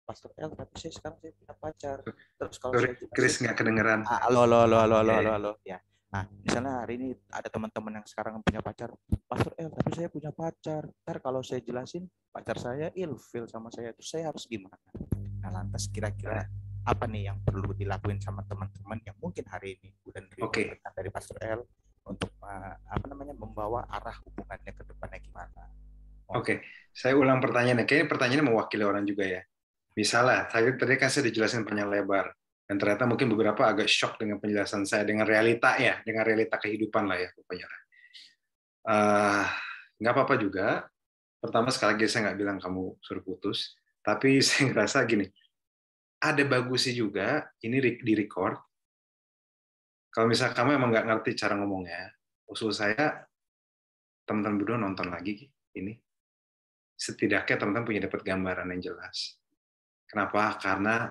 Pastor L, tapi sekarang saya punya pacar. Terus kalau Sorry, saya jelasin, Chris nggak kedengeran. halo, ya. Nah, misalnya hari ini ada teman-teman yang sekarang punya pacar, Pastor L, tapi saya punya pacar. Ntar kalau saya jelasin, pacar saya ilfil sama saya, terus saya harus gimana? Nah, lantas kira-kira apa nih yang perlu dilakuin sama teman-teman yang mungkin hari ini udah nerima berkat dari Pastor L untuk membawa arah hubungannya ke depannya gimana? Oke, saya ulang pertanyaannya. Kayaknya pertanyaannya mewakili orang juga ya. Misalnya, tadi kan saya dijelasin panjang lebar. Dan ternyata mungkin beberapa agak shock dengan penjelasan saya, dengan realita ya, dengan realita kehidupan lah ya pokoknya. Nggak apa-apa juga. Pertama, sekali lagi saya nggak bilang kamu suruh putus, tapi saya ngerasa gini, ada bagusnya juga, ini di-record. Kalau misalnya kamu emang nggak ngerti cara ngomongnya, usul saya, teman-teman berdua nonton lagi ini. Setidaknya teman-teman punya dapat gambaran yang jelas. Kenapa? Karena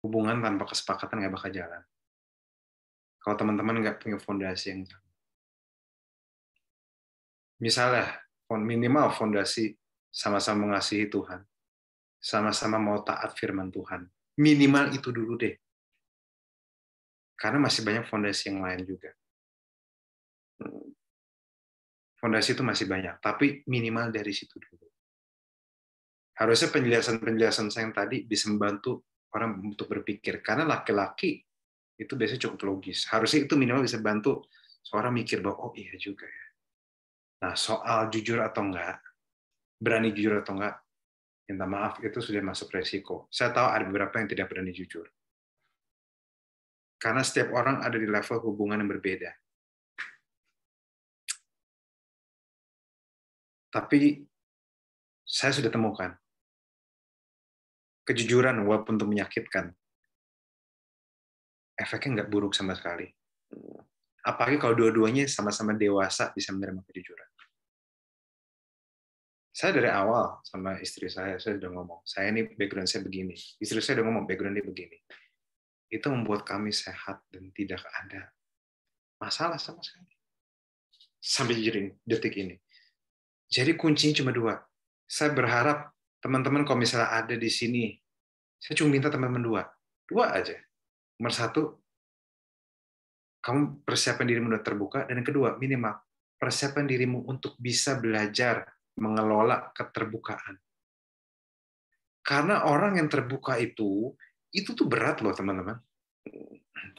hubungan tanpa kesepakatan nggak bakal jalan. Kalau teman-teman nggak punya fondasi yang jalan. Misalnya, minimal fondasi sama-sama mengasihi Tuhan. Sama-sama mau taat firman Tuhan. Minimal itu dulu deh. Karena masih banyak fondasi yang lain juga. Fondasi itu masih banyak, tapi minimal dari situ dulu. Harusnya penjelasan-penjelasan saya yang tadi bisa membantu orang untuk berpikir. Karena laki-laki itu biasanya cukup logis. Harusnya itu minimal bisa bantu seorang mikir bahwa, oh iya juga ya. Nah, soal jujur atau enggak, berani jujur atau enggak, minta maaf, itu sudah masuk resiko. Saya tahu ada beberapa yang tidak berani jujur. Karena setiap orang ada di level hubungan yang berbeda. Tapi saya sudah temukan kejujuran walaupun itu menyakitkan, efeknya nggak buruk sama sekali. Apalagi kalau dua-duanya sama-sama dewasa bisa menerima kejujuran. Saya dari awal sama istri saya sudah ngomong, saya ini background saya begini. Istri saya udah ngomong, background dia begini. Itu membuat kami sehat dan tidak ada masalah sama sekali. Sampai detik ini. Jadi kuncinya cuma dua. Saya berharap teman-teman kalau misalnya ada di sini, saya cuma minta teman-teman dua. Dua aja. Nomor satu, kamu persiapan dirimu untuk terbuka. Dan yang kedua, minimal, persiapan dirimu untuk bisa belajar mengelola keterbukaan. Karena orang yang terbuka itu tuh berat loh teman-teman.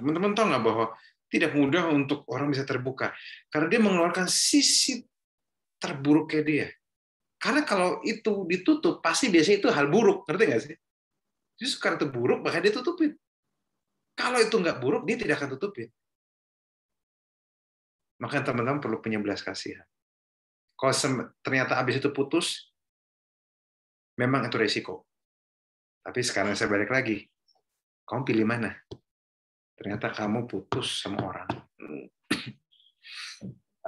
Teman-teman tahu nggak bahwa tidak mudah untuk orang bisa terbuka. Karena dia mengeluarkan sisi terburuknya dia. Karena kalau itu ditutup, pasti biasanya itu hal buruk. Ngerti nggak sih? Justru karena itu buruk, maka dia tutupin. Kalau itu nggak buruk, dia tidak akan tutupin. Maka teman-teman perlu punya belas kasihan. Kalau ternyata habis itu putus, memang itu resiko. Tapi sekarang saya balik lagi. Kamu pilih mana? Ternyata kamu putus sama orang.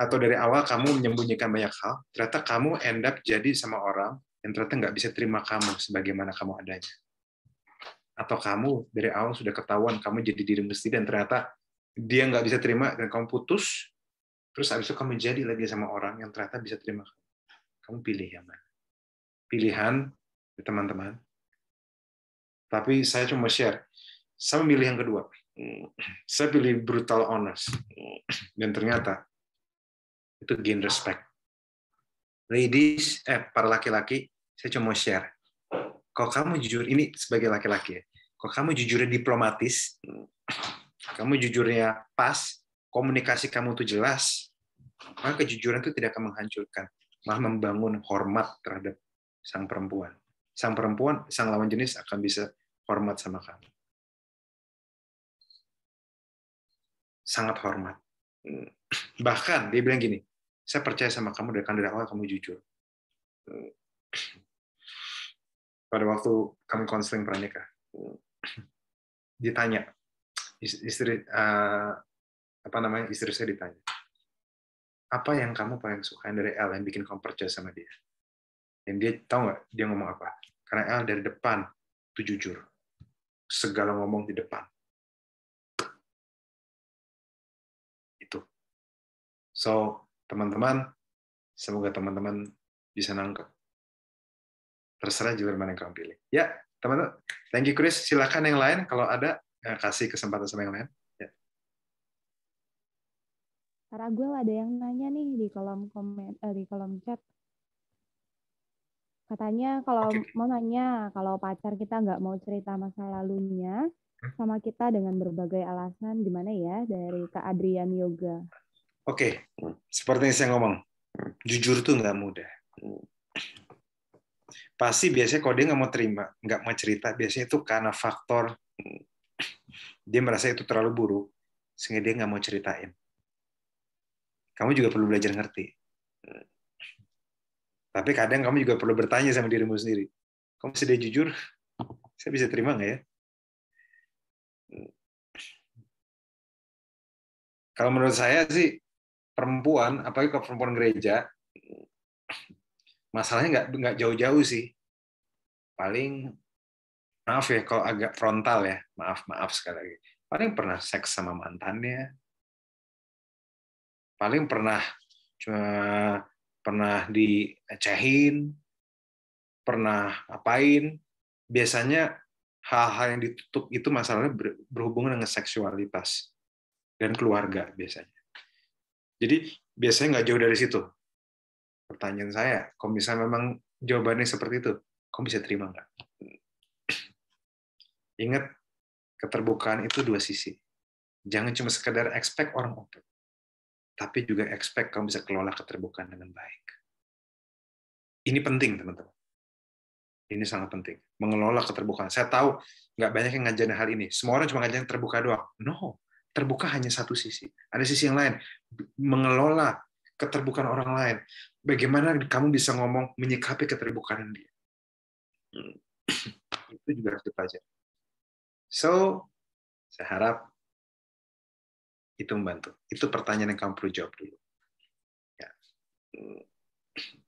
Atau dari awal kamu menyembunyikan banyak hal, ternyata kamu end up jadi sama orang yang ternyata nggak bisa terima kamu sebagaimana kamu adanya. Atau kamu dari awal sudah ketahuan kamu jadi dirimu sendiri dan ternyata dia nggak bisa terima dan kamu putus, terus habis itu kamu jadi lagi sama orang yang ternyata bisa terima kamu. Kamu pilih yang mana? Pilihan teman-teman. Tapi saya cuma share. Saya memilih yang kedua. Saya pilih brutal honest. Dan ternyata itu gain respect. Ladies, para laki-laki, saya cuma share. Kalau kamu jujur, ini sebagai laki-laki ya, kalau kamu jujurnya diplomatis, kamu jujurnya pas, komunikasi kamu tuh jelas, maka kejujuran itu tidak akan menghancurkan, malah membangun hormat terhadap sang perempuan. Sang perempuan, sang lawan jenis akan bisa hormat sama kamu. Sangat hormat. Bahkan dia bilang gini, saya percaya sama kamu dari awal kamu jujur. Pada waktu kami konseling pranikah, ditanya istri saya ditanya, apa yang kamu paling suka dari El yang bikin kamu percaya sama dia? Dan dia tahu nggak dia ngomong apa? Karena El dari depan itu jujur, segala ngomong di depan. So, teman-teman, semoga teman-teman bisa nangkep. Terserah judul mana yang kamu pilih. Ya, teman-teman. Thank you, Chris. Silakan yang lain. Kalau ada, kasih kesempatan sama yang lain. Ya. Kak Raguel ada yang nanya nih di kolom di kolom chat. Katanya kalau mau nanya, kalau pacar kita nggak mau cerita masa lalunya sama kita dengan berbagai alasan, gimana ya? Dari Kak Adrian Yoga. Oke, seperti yang saya ngomong, jujur tuh nggak mudah. Pasti biasanya kalau dia nggak mau terima, nggak mau cerita, biasanya itu karena faktor dia merasa itu terlalu buruk, sehingga dia nggak mau ceritain. Kamu juga perlu belajar ngerti. Tapi kadang kamu juga perlu bertanya sama dirimu sendiri. Kamu sudah jujur? Saya bisa terima nggak ya? Kalau menurut saya sih, perempuan, apalagi kalau perempuan gereja, masalahnya nggak jauh-jauh sih. Paling, maaf ya, kalau agak frontal ya, maaf sekali lagi. Paling pernah seks sama mantannya, paling pernah dilecehin, pernah apain. Biasanya hal-hal yang ditutup itu masalahnya berhubungan dengan seksualitas dan keluarga biasanya. Jadi biasanya nggak jauh dari situ. Pertanyaan saya, kalau misalnya memang jawabannya seperti itu, kamu bisa terima nggak? Ingat, keterbukaan itu dua sisi. Jangan cuma sekedar expect orang open, tapi juga expect kamu bisa kelola keterbukaan dengan baik. Ini penting, teman-teman. Ini sangat penting. Mengelola keterbukaan. Saya tahu nggak banyak yang ngajarin hal ini. Semua orang cuma ngajarin terbuka doang. No, terbuka hanya satu sisi. Ada sisi yang lain. Mengelola keterbukaan orang lain. Bagaimana kamu bisa ngomong menyikapi keterbukaan dia. Itu juga harus dipelajari. So, saya harap itu membantu. Itu pertanyaan yang kamu perlu jawab dulu. Ya.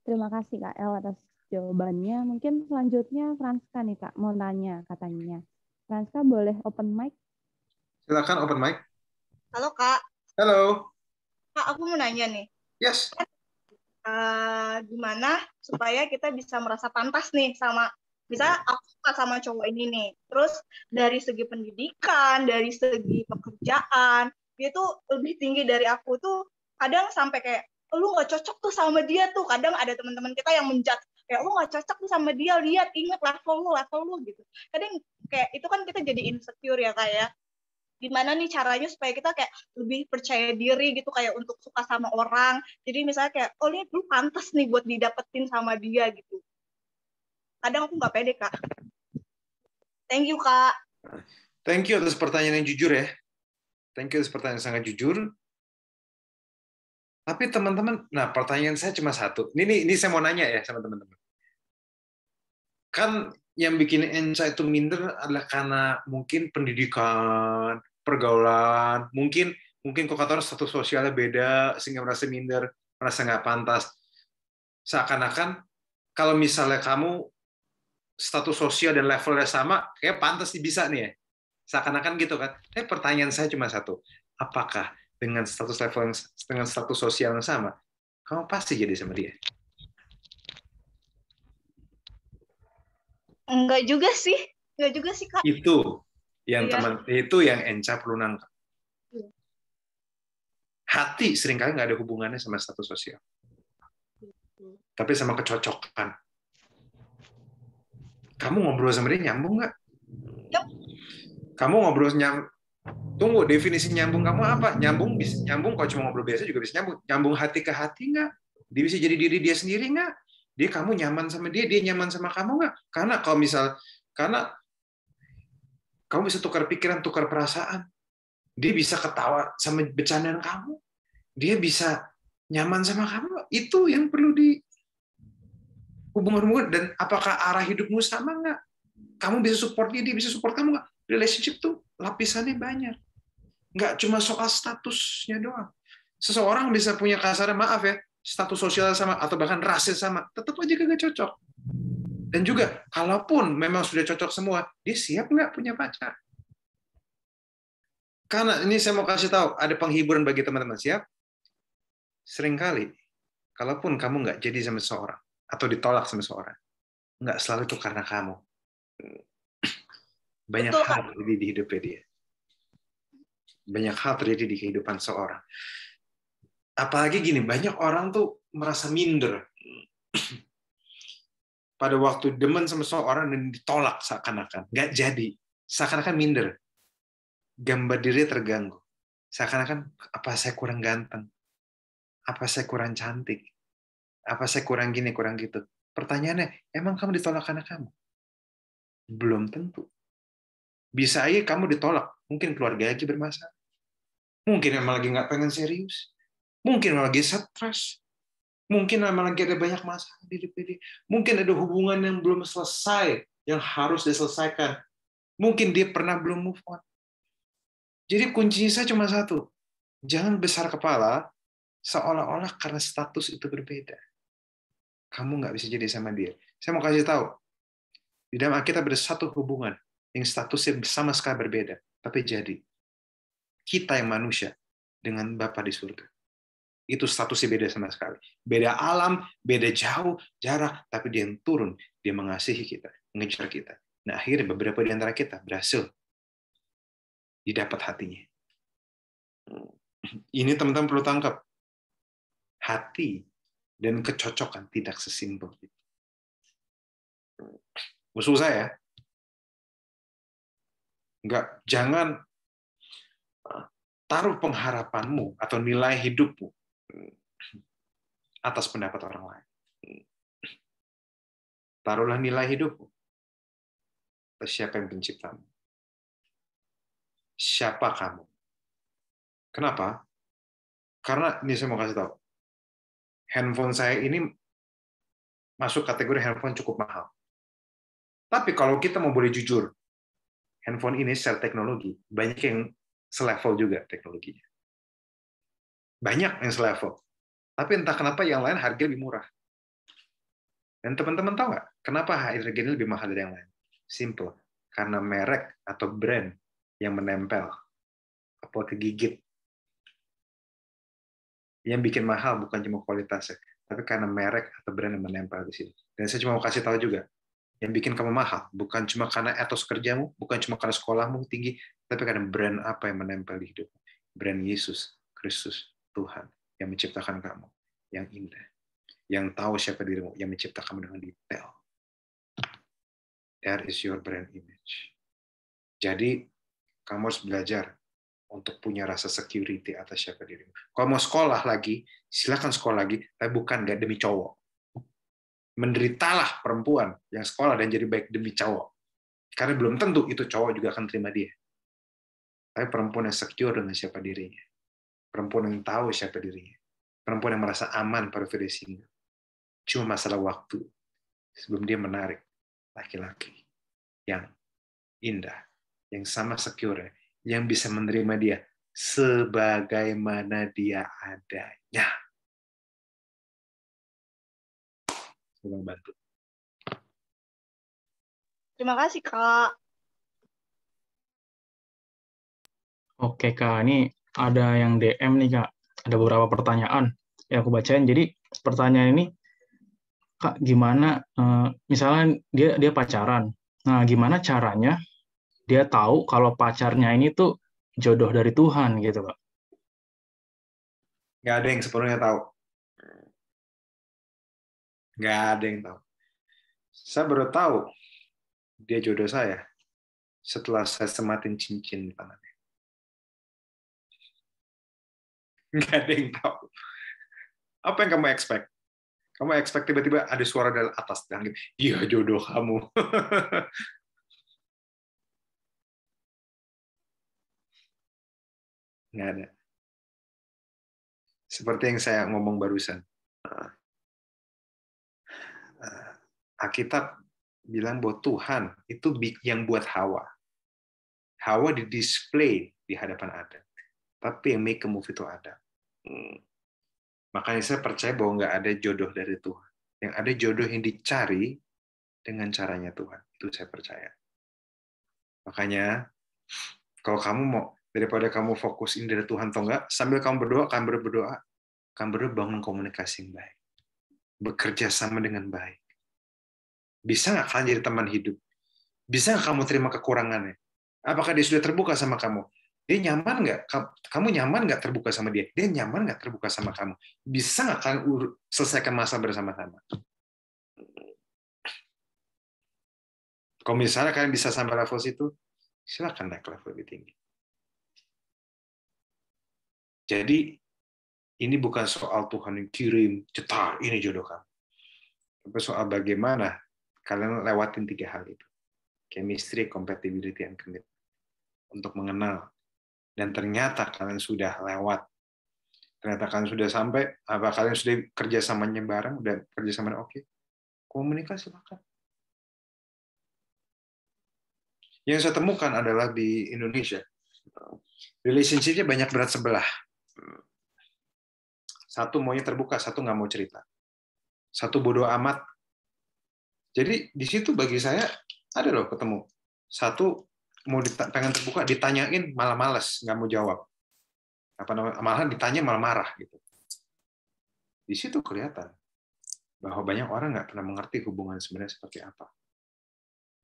Terima kasih Kak El atas jawabannya. Mungkin selanjutnya Franska nih Kak, mau tanya katanya. Franska boleh open mic? Silakan open mic. Halo Kak. Halo. Kak, aku mau nanya nih. Yes. Gimana supaya kita bisa merasa pantas nih sama, misalnya aku suka sama cowok ini nih. Terus dari segi pendidikan, dari segi pekerjaan, dia tuh lebih tinggi dari aku tuh. Kadang sampai kayak, lu nggak cocok tuh sama dia tuh. Kadang ada teman-teman kita yang menjat kayak lu nggak cocok tuh sama dia, lihat, inget level lu gitu. Kadang kayak itu kan kita jadi insecure ya kayak. Gimana nih caranya supaya kita kayak lebih percaya diri gitu kayak untuk suka sama orang. Jadi misalnya kayak, oh ini lu pantas nih buat didapetin sama dia gitu. Kadang aku nggak pede Kak. Thank you Kak. Thank you atas pertanyaan yang jujur ya. Thank you atas pertanyaan yang sangat jujur. Tapi teman-teman, nah pertanyaan saya cuma satu. Ini saya mau nanya ya sama teman-teman. Kan yang bikin Enca itu minder adalah karena mungkin pendidikan, pergaulan, mungkin kok kata orang status sosialnya beda sehingga merasa minder, merasa nggak pantas. Seakan-akan kalau misalnya kamu status sosial dan levelnya sama, kayak pantas bisa nih ya. Seakan-akan gitu kan. Tapi pertanyaan saya cuma satu. Apakah dengan status sosial yang sama, kamu pasti jadi sama dia? Enggak juga sih Kak. Itu yang itu yang Enca perlu nangkap. Hati seringkali nggak ada hubungannya sama status sosial, tapi sama kecocokan. Kamu ngobrol sama dia nyambung nggak? Kamu ngobrol tunggu, definisi nyambung kamu apa? Nyambung kalau cuma ngobrol biasa juga bisa nyambung. Nyambung hati ke hati nggak? Dia bisa jadi diri dia sendiri nggak? Kamu nyaman sama dia nyaman sama kamu nggak? Karena kamu bisa tukar pikiran, tukar perasaan. Dia bisa ketawa sama bercandaan kamu. Dia bisa nyaman sama kamu. Itu yang perlu di hubungan. Dan apakah arah hidupmu sama nggak? Kamu bisa support dia bisa support kamu nggak? Relationship tuh lapisannya banyak. Nggak cuma soal statusnya doang. Seseorang bisa punya kasarnya, maaf ya, status sosial sama, atau bahkan rasnya sama, tetap aja kagak cocok. Dan juga, kalaupun memang sudah cocok semua, dia siap nggak punya pacar? Karena ini saya mau kasih tahu, ada penghiburan bagi teman-teman, siap? Seringkali, kalaupun kamu nggak jadi sama seseorang, atau ditolak sama seseorang, nggak selalu itu karena kamu. Banyak Betul, hal terjadi di hidupnya dia. Banyak hal terjadi di kehidupan seorang. Apalagi gini, banyak orang tuh merasa minder pada waktu demen sama seorang dan ditolak seakan-akan. Nggak jadi. Seakan-akan minder. Gambar dirinya terganggu. Seakan-akan, apa saya kurang ganteng? Apa saya kurang cantik? Apa saya kurang gini, kurang gitu? Pertanyaannya, emang kamu ditolak karena kamu? Belum tentu. Bisa aja kamu ditolak. Mungkin keluarga lagi bermasalah. Mungkin emang lagi nggak pengen serius. Mungkin emang lagi stres. Mungkin emang lagi ada banyak masalah di hidup dia. Mungkin ada hubungan yang belum selesai, yang harus diselesaikan. Mungkin dia pernah belum move on. Jadi kuncinya saya cuma satu. Jangan besar kepala, seolah-olah karena status itu berbeda. Kamu nggak bisa jadi sama dia. Saya mau kasih tahu, di dalam Alkitab ada satu hubungan yang statusnya sama sekali berbeda, tapi jadi kita yang manusia dengan Bapa di surga. Itu statusnya beda sama sekali. Beda alam, beda jauh, jarak, tapi dia yang turun, dia mengasihi kita, mengejar kita. Nah, akhirnya beberapa di antara kita berhasil didapat hatinya. Ini teman-teman perlu tangkap. Hati dan kecocokan tidak sesimpel itu. Musuh saya, jangan taruh pengharapanmu atau nilai hidupmu atas pendapat orang lain. Taruhlah nilai hidupmu atas siapa yang penciptamu. Siapa kamu? Kenapa? Karena ini saya mau kasih tahu. Handphone saya ini masuk kategori handphone cukup mahal. Tapi kalau kita mau boleh jujur, handphone ini secara teknologi, banyak yang selevel juga teknologinya. Banyak yang selevel. Tapi entah kenapa yang lain harga lebih murah. Dan teman-teman tahu nggak, kenapa harganya lebih mahal dari yang lain? Simple. Karena merek atau brand yang menempel. Apa kegigit. Yang bikin mahal bukan cuma kualitasnya, tapi karena merek atau brand yang menempel di sini. Dan saya cuma mau kasih tahu juga, yang bikin kamu mahal bukan cuma karena etos kerjamu, bukan cuma karena sekolahmu tinggi, tapi karena brand apa yang menempel di hidupmu. Brand Yesus Kristus, Tuhan yang menciptakan kamu, yang indah, yang tahu siapa dirimu, yang mencipta kamu dengan detail. That is your brand image. Jadi kamu harus belajar untuk punya rasa security atas siapa dirimu. Kalau mau sekolah lagi, silakan sekolah lagi, tapi bukan nggak demi cowok. Menderitalah perempuan yang sekolah dan jadi baik demi cowok. Karena belum tentu itu cowok juga akan terima dia. Tapi perempuan yang secure dengan siapa dirinya. Perempuan yang tahu siapa dirinya. Perempuan yang merasa aman pada dia single. Cuma masalah waktu sebelum dia menarik laki-laki yang indah, yang sama secure, yang bisa menerima dia sebagaimana dia adanya. Tolong bantu. Terima kasih, Kak. Oke Kak, ini ada yang DM nih Kak. Ada beberapa pertanyaan yang aku bacain. Jadi pertanyaan ini, Kak, gimana misalnya dia pacaran. Nah, gimana caranya dia tahu kalau pacarnya ini tuh jodoh dari Tuhan gitu, Kak? Nggak ada yang sepenuhnya tahu. Nggak ada yang tahu. Saya baru tahu dia jodoh saya setelah saya sematin cincin di tangannya. Nggak ada yang tahu. Apa yang kamu expect? Kamu expect tiba-tiba ada suara dari atas dan iya jodoh kamu. Nggak ada. Seperti yang saya ngomong barusan. Alkitab bilang bahwa Tuhan itu yang buat Hawa. Hawa di-display di hadapan Adam. Tapi yang make a move itu Adam. Makanya saya percaya bahwa nggak ada jodoh dari Tuhan. Yang ada jodoh yang dicari dengan caranya Tuhan. Itu saya percaya. Makanya, kalau kamu mau, daripada kamu fokusin dari Tuhan atau enggak, sambil kamu berdoa, kamu bangun komunikasi yang baik. Bekerja sama dengan baik. Bisa nggak kalian jadi teman hidup? Bisa nggak kamu terima kekurangannya? Apakah dia sudah terbuka sama kamu? Dia nyaman nggak? Kamu nyaman nggak terbuka sama dia? Dia nyaman nggak terbuka sama kamu? Bisa nggak kalian selesaikan masalah bersama-sama? Kalau misalnya kalian bisa sampai level situ, silakan naik level lebih tinggi. Jadi ini bukan soal Tuhan yang kirim, cetar, ini jodoh kamu. Tapi soal bagaimana kalian lewatin 3 hal itu. Chemistry, compatibility, and commitment. Untuk mengenal. Dan ternyata kalian sudah lewat. Ternyata kalian sudah sampai, apa kalian sudah kerjasamanya bareng, udah kerjasamanya oke. Komunikasi silakan. Yang saya temukan adalah di Indonesia, relationship-nya banyak berat sebelah. Satu maunya terbuka, satu nggak mau cerita. Satu bodoh amat. Jadi di situ bagi saya ada loh ketemu. Satu mau pengen terbuka, ditanyain malah males, nggak mau jawab. Malahan ditanya malah marah gitu. Di situ kelihatan bahwa banyak orang nggak pernah mengerti hubungan sebenarnya seperti apa.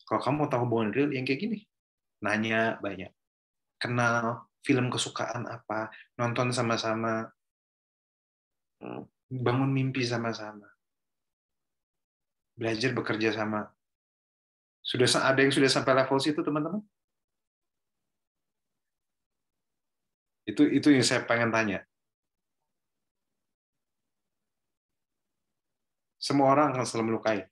Kalau kamu mau tahu hubungan real yang kayak gini, nanya banyak, kenal film kesukaan apa, nonton sama-sama, bangun mimpi sama-sama, belajar bekerja sama. Sudah ada yang sudah sampai level situ, teman-teman? Itu yang saya pengen tanya. Semua orang akan selalu melukai.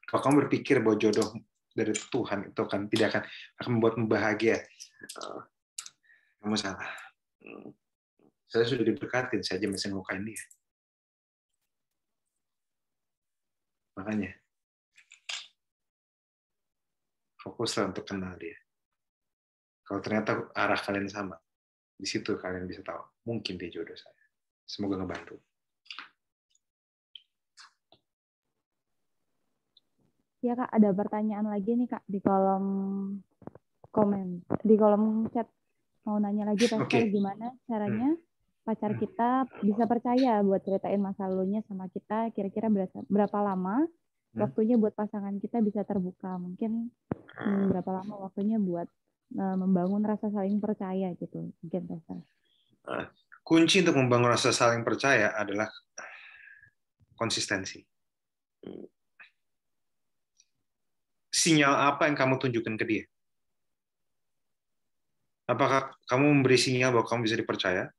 Kalau kamu berpikir bahwa jodoh dari Tuhan itu tidak akan membuatmu bahagia, kamu salah. Saya sudah diberkatin, saya aja masih ngelukain dia. Makanya, fokuslah untuk kenal dia. Kalau ternyata arah kalian sama, di situ kalian bisa tahu, mungkin dia jodoh saya. Semoga ngebantu. Ya Kak, ada pertanyaan lagi nih Kak di kolom komen, di kolom chat. Mau nanya lagi, Pastor, gimana caranya pacar kita bisa percaya buat ceritain masa lalunya sama kita, kira-kira berapa lama waktunya buat pasangan kita bisa terbuka? Mungkin berapa lama waktunya buat membangun rasa saling percaya gitu, mungkin Pastor. Kunci untuk membangun rasa saling percaya adalah konsistensi. Sinyal apa yang kamu tunjukkan ke dia? Apakah kamu memberi sinyal bahwa kamu bisa dipercaya?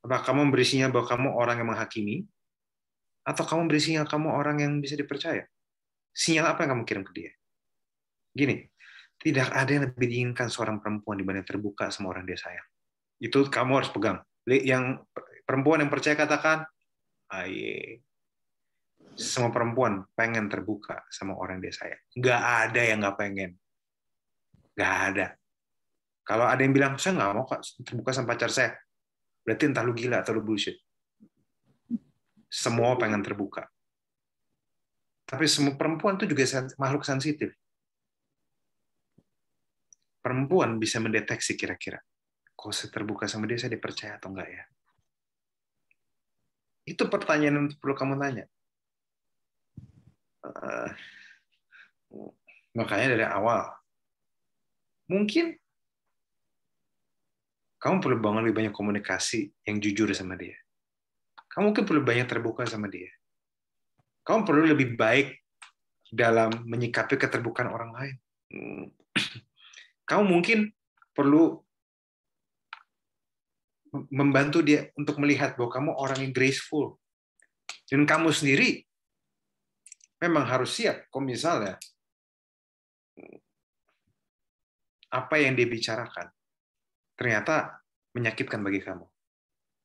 Apakah kamu memberi sinyal bahwa kamu orang yang menghakimi? Atau kamu memberi sinyal kamu orang yang bisa dipercaya? Sinyal apa yang kamu kirim ke dia? Gini, tidak ada yang lebih diinginkan seorang perempuan dibanding terbuka sama orang dia sayang. Itu kamu harus pegang. Yang perempuan yang percaya katakan, aye. Semua perempuan pengen terbuka sama orang dia sayang. Nggak ada yang nggak pengen. Nggak ada. Kalau ada yang bilang, saya nggak mau kok terbuka sama pacar saya, berarti entah lu gila atau lu bullshit. Semua pengen terbuka. Tapi semua perempuan itu juga makhluk sensitif. Perempuan bisa mendeteksi kira-kira, kok saya terbuka sama dia, saya dipercaya atau enggak ya? Itu pertanyaan yang perlu kamu tanya. Makanya dari awal, mungkin kamu perlu bangun lebih banyak komunikasi yang jujur sama dia. Kamu mungkin perlu banyak terbuka sama dia. Kamu perlu lebih baik dalam menyikapi keterbukaan orang lain. Kamu mungkin perlu membantu dia untuk melihat bahwa kamu orang yang graceful. Dan kamu sendiri memang harus siap kalau misalnya apa yang dia bicarakan ternyata menyakitkan bagi kamu.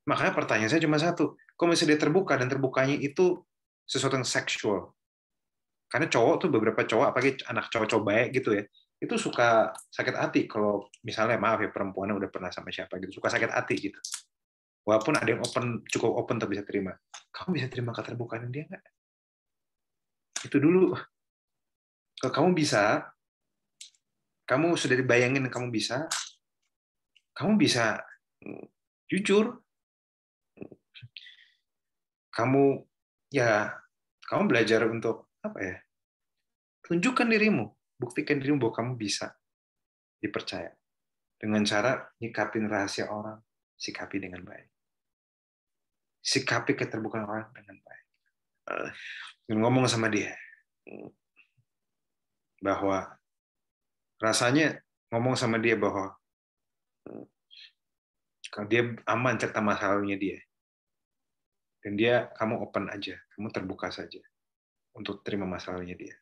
Makanya pertanyaan saya cuma satu, kok misalnya dia terbuka dan terbukanya itu sesuatu yang seksual? Karena cowok tuh, beberapa cowok, apalagi anak cowok-cowok baik gitu ya, itu suka sakit hati kalau misalnya, maaf ya, perempuannya udah pernah sama siapa gitu, suka sakit hati gitu. Walaupun ada yang cukup open tapi bisa terima. Kamu bisa terima keterbukaan dia nggak? Itu dulu. Kalau kamu bisa, kamu sudah dibayangin kamu bisa jujur. Kamu belajar untuk apa ya? Tunjukkan dirimu, buktikan dirimu bahwa kamu bisa dipercaya. Dengan cara nyikapin rahasia orang, sikapi dengan baik. Sikapi keterbukaan orang dengan baik. Dan ngomong sama dia bahwa rasanya ngomong sama dia bahwa kalau dia aman cerita masalahnya dia. Dan kamu open aja, kamu terbuka saja untuk terima masalahnya dia.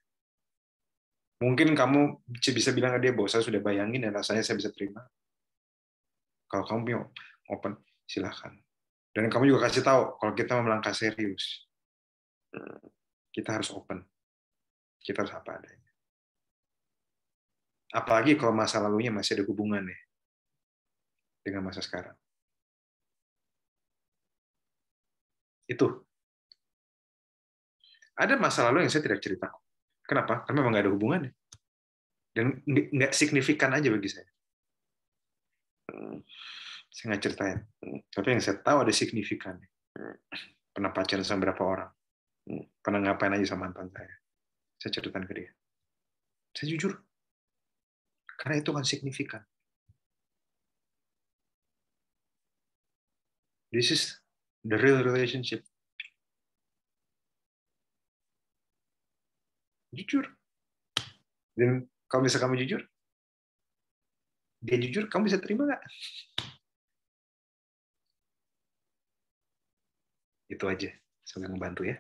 Mungkin kamu bisa bilang ke dia bahwa saya sudah bayangin dan rasanya saya bisa terima. Kalau kamu mau open, silahkan. Dan kamu juga kasih tahu kalau kita mau melangkah serius, kita harus open. Kita harus apa adanya. Apalagi kalau masa lalunya masih ada hubungannya dengan masa sekarang. Itu. Ada masa lalu yang saya tidak cerita. Kenapa? Karena memang nggak ada hubungannya. Dan nggak signifikan aja bagi saya. Saya nggak ceritain. Tapi yang saya tahu ada signifikannya. Pernah pacaran sama berapa orang. Pernah ngapain aja sama mantan saya. Saya ceritain ke dia. Saya jujur. Karena itu kan signifikan. This is the real relationship. Jujur. Dan kalau bisa kamu jujur, dia jujur, kamu bisa terima nggak? Itu aja. Semoga membantu ya.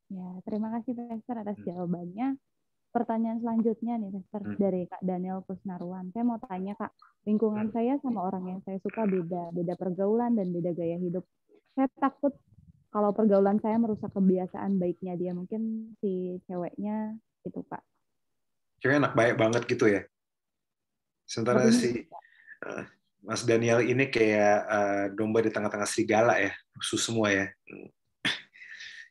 Ya, terima kasih Pastor atas jawabannya. Pertanyaan selanjutnya nih Pastor dari Kak Daniel Kusnarwan. Saya mau tanya Kak, lingkungan saya sama orang yang saya suka beda pergaulan dan beda gaya hidup. Saya takut kalau pergaulan saya merusak kebiasaan baiknya dia, mungkin si ceweknya gitu Kak. Cewek anak baik banget gitu ya. Sementara si Mas Daniel ini kayak domba di tengah-tengah serigala ya, rusuh semua ya.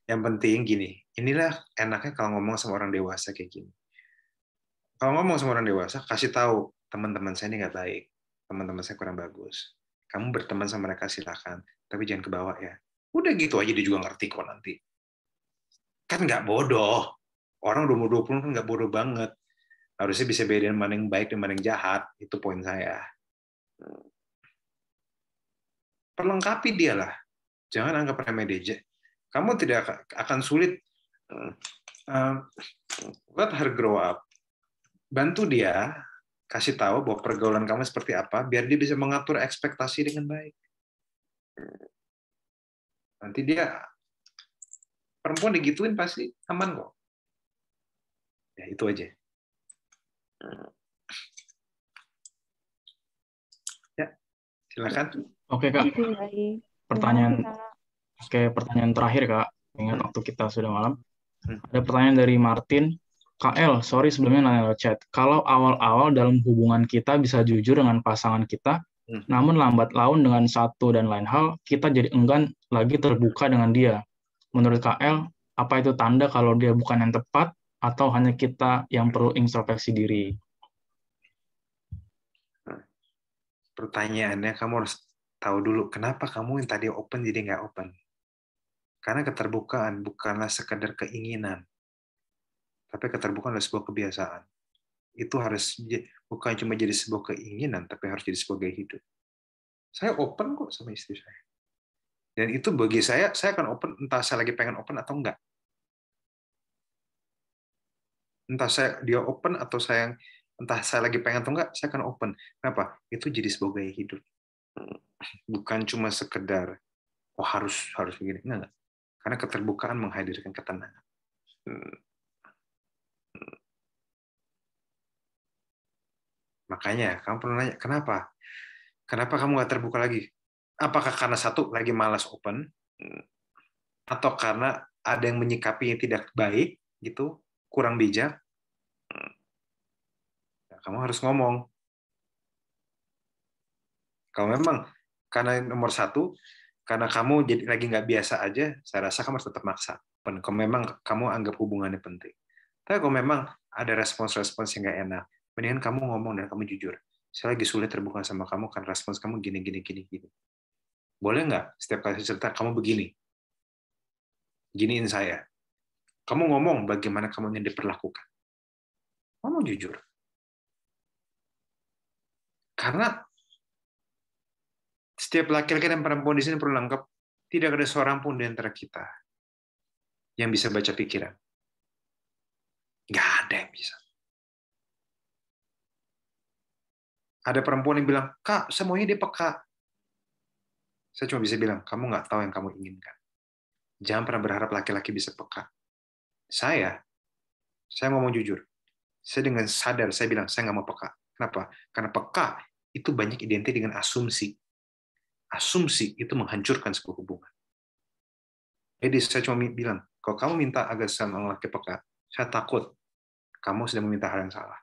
Yang penting gini, inilah enaknya kalau ngomong sama orang dewasa kayak gini. Kalau ngomong sama orang dewasa, kasih tahu teman-teman saya ini nggak baik, teman-teman saya kurang bagus. Kamu berteman sama mereka silakan, tapi jangan kebawa ya. Udah gitu aja dia juga ngerti kok nanti. Kan nggak bodoh. Orang udah umur 20 kan nggak bodoh banget. Harusnya bisa bedain mana yang baik dan mana yang jahat. Itu poin saya. Perlengkapi dia lah. Jangan anggap remeh dia. Kamu tidak akan sulit. Let her grow up. Bantu dia, kasih tahu bahwa pergaulan kamu seperti apa, biar dia bisa mengatur ekspektasi dengan baik. Nanti dia, perempuan digituin pasti aman kok. Ya, itu aja. Ya, silakan. Oke Kak. Pertanyaan terakhir Kak. Ingat waktu kita sudah malam. Ada pertanyaan dari Martin. KL, sorry sebelumnya nanya lewat chat. Kalau awal-awal dalam hubungan kita bisa jujur dengan pasangan kita, namun lambat laun dengan satu dan lain hal, kita jadi enggan lagi terbuka dengan dia. Menurut KL, apa itu tanda kalau dia bukan yang tepat, atau hanya kita yang perlu introspeksi diri? Pertanyaannya, kamu harus tahu dulu, kenapa kamu yang tadi open jadi nggak open? Karena keterbukaan bukanlah sekedar keinginan, tapi keterbukaan adalah sebuah kebiasaan. Itu harus bukan cuma jadi sebuah keinginan, tapi harus jadi sebuah gaya hidup. Saya open kok sama istri saya. Dan itu bagi saya akan open, entah saya lagi pengen open atau enggak. Entah dia open atau entah saya lagi pengen atau enggak, saya akan open. Kenapa? Itu jadi sebuah gaya hidup. Bukan cuma sekedar, harus begini. Enggak. Karena keterbukaan menghadirkan ketenangan. Makanya kamu pernah nanya, kenapa? Kenapa kamu nggak terbuka lagi? Apakah karena satu lagi malas open, atau karena ada yang menyikapinya tidak baik, gitu, kurang bijak? Nah, kamu harus ngomong. Kalau memang karena nomor satu, karena kamu jadi lagi nggak biasa aja, saya rasa kamu harus tetap maksa. Kalau memang kamu anggap hubungannya penting. Tapi kalau memang ada respons-respons yang nggak enak, mendingan kamu ngomong dan kamu jujur. Saya lagi sulit terbuka sama kamu karena respons kamu gini. Boleh nggak setiap kali cerita kamu begini? Giniin saya. Kamu ngomong bagaimana kamu ingin diperlakukan. Ngomong jujur. Karena setiap laki-laki dan perempuan di sini perlu lengkap, tidak ada seorang pun di antara kita yang bisa baca pikiran. Nggak ada yang bisa. Ada perempuan yang bilang, Kak, semuanya dia peka. Saya cuma bisa bilang, kamu nggak tahu yang kamu inginkan. Jangan pernah berharap laki-laki bisa peka. Saya ngomong jujur. Saya dengan sadar, saya bilang, saya nggak mau peka. Kenapa? Karena peka itu banyak identik dengan asumsi. Asumsi itu menghancurkan sebuah hubungan. Jadi saya cuma bilang, kalau kamu minta agar seorang laki peka, saya takut kamu sedang meminta hal yang salah.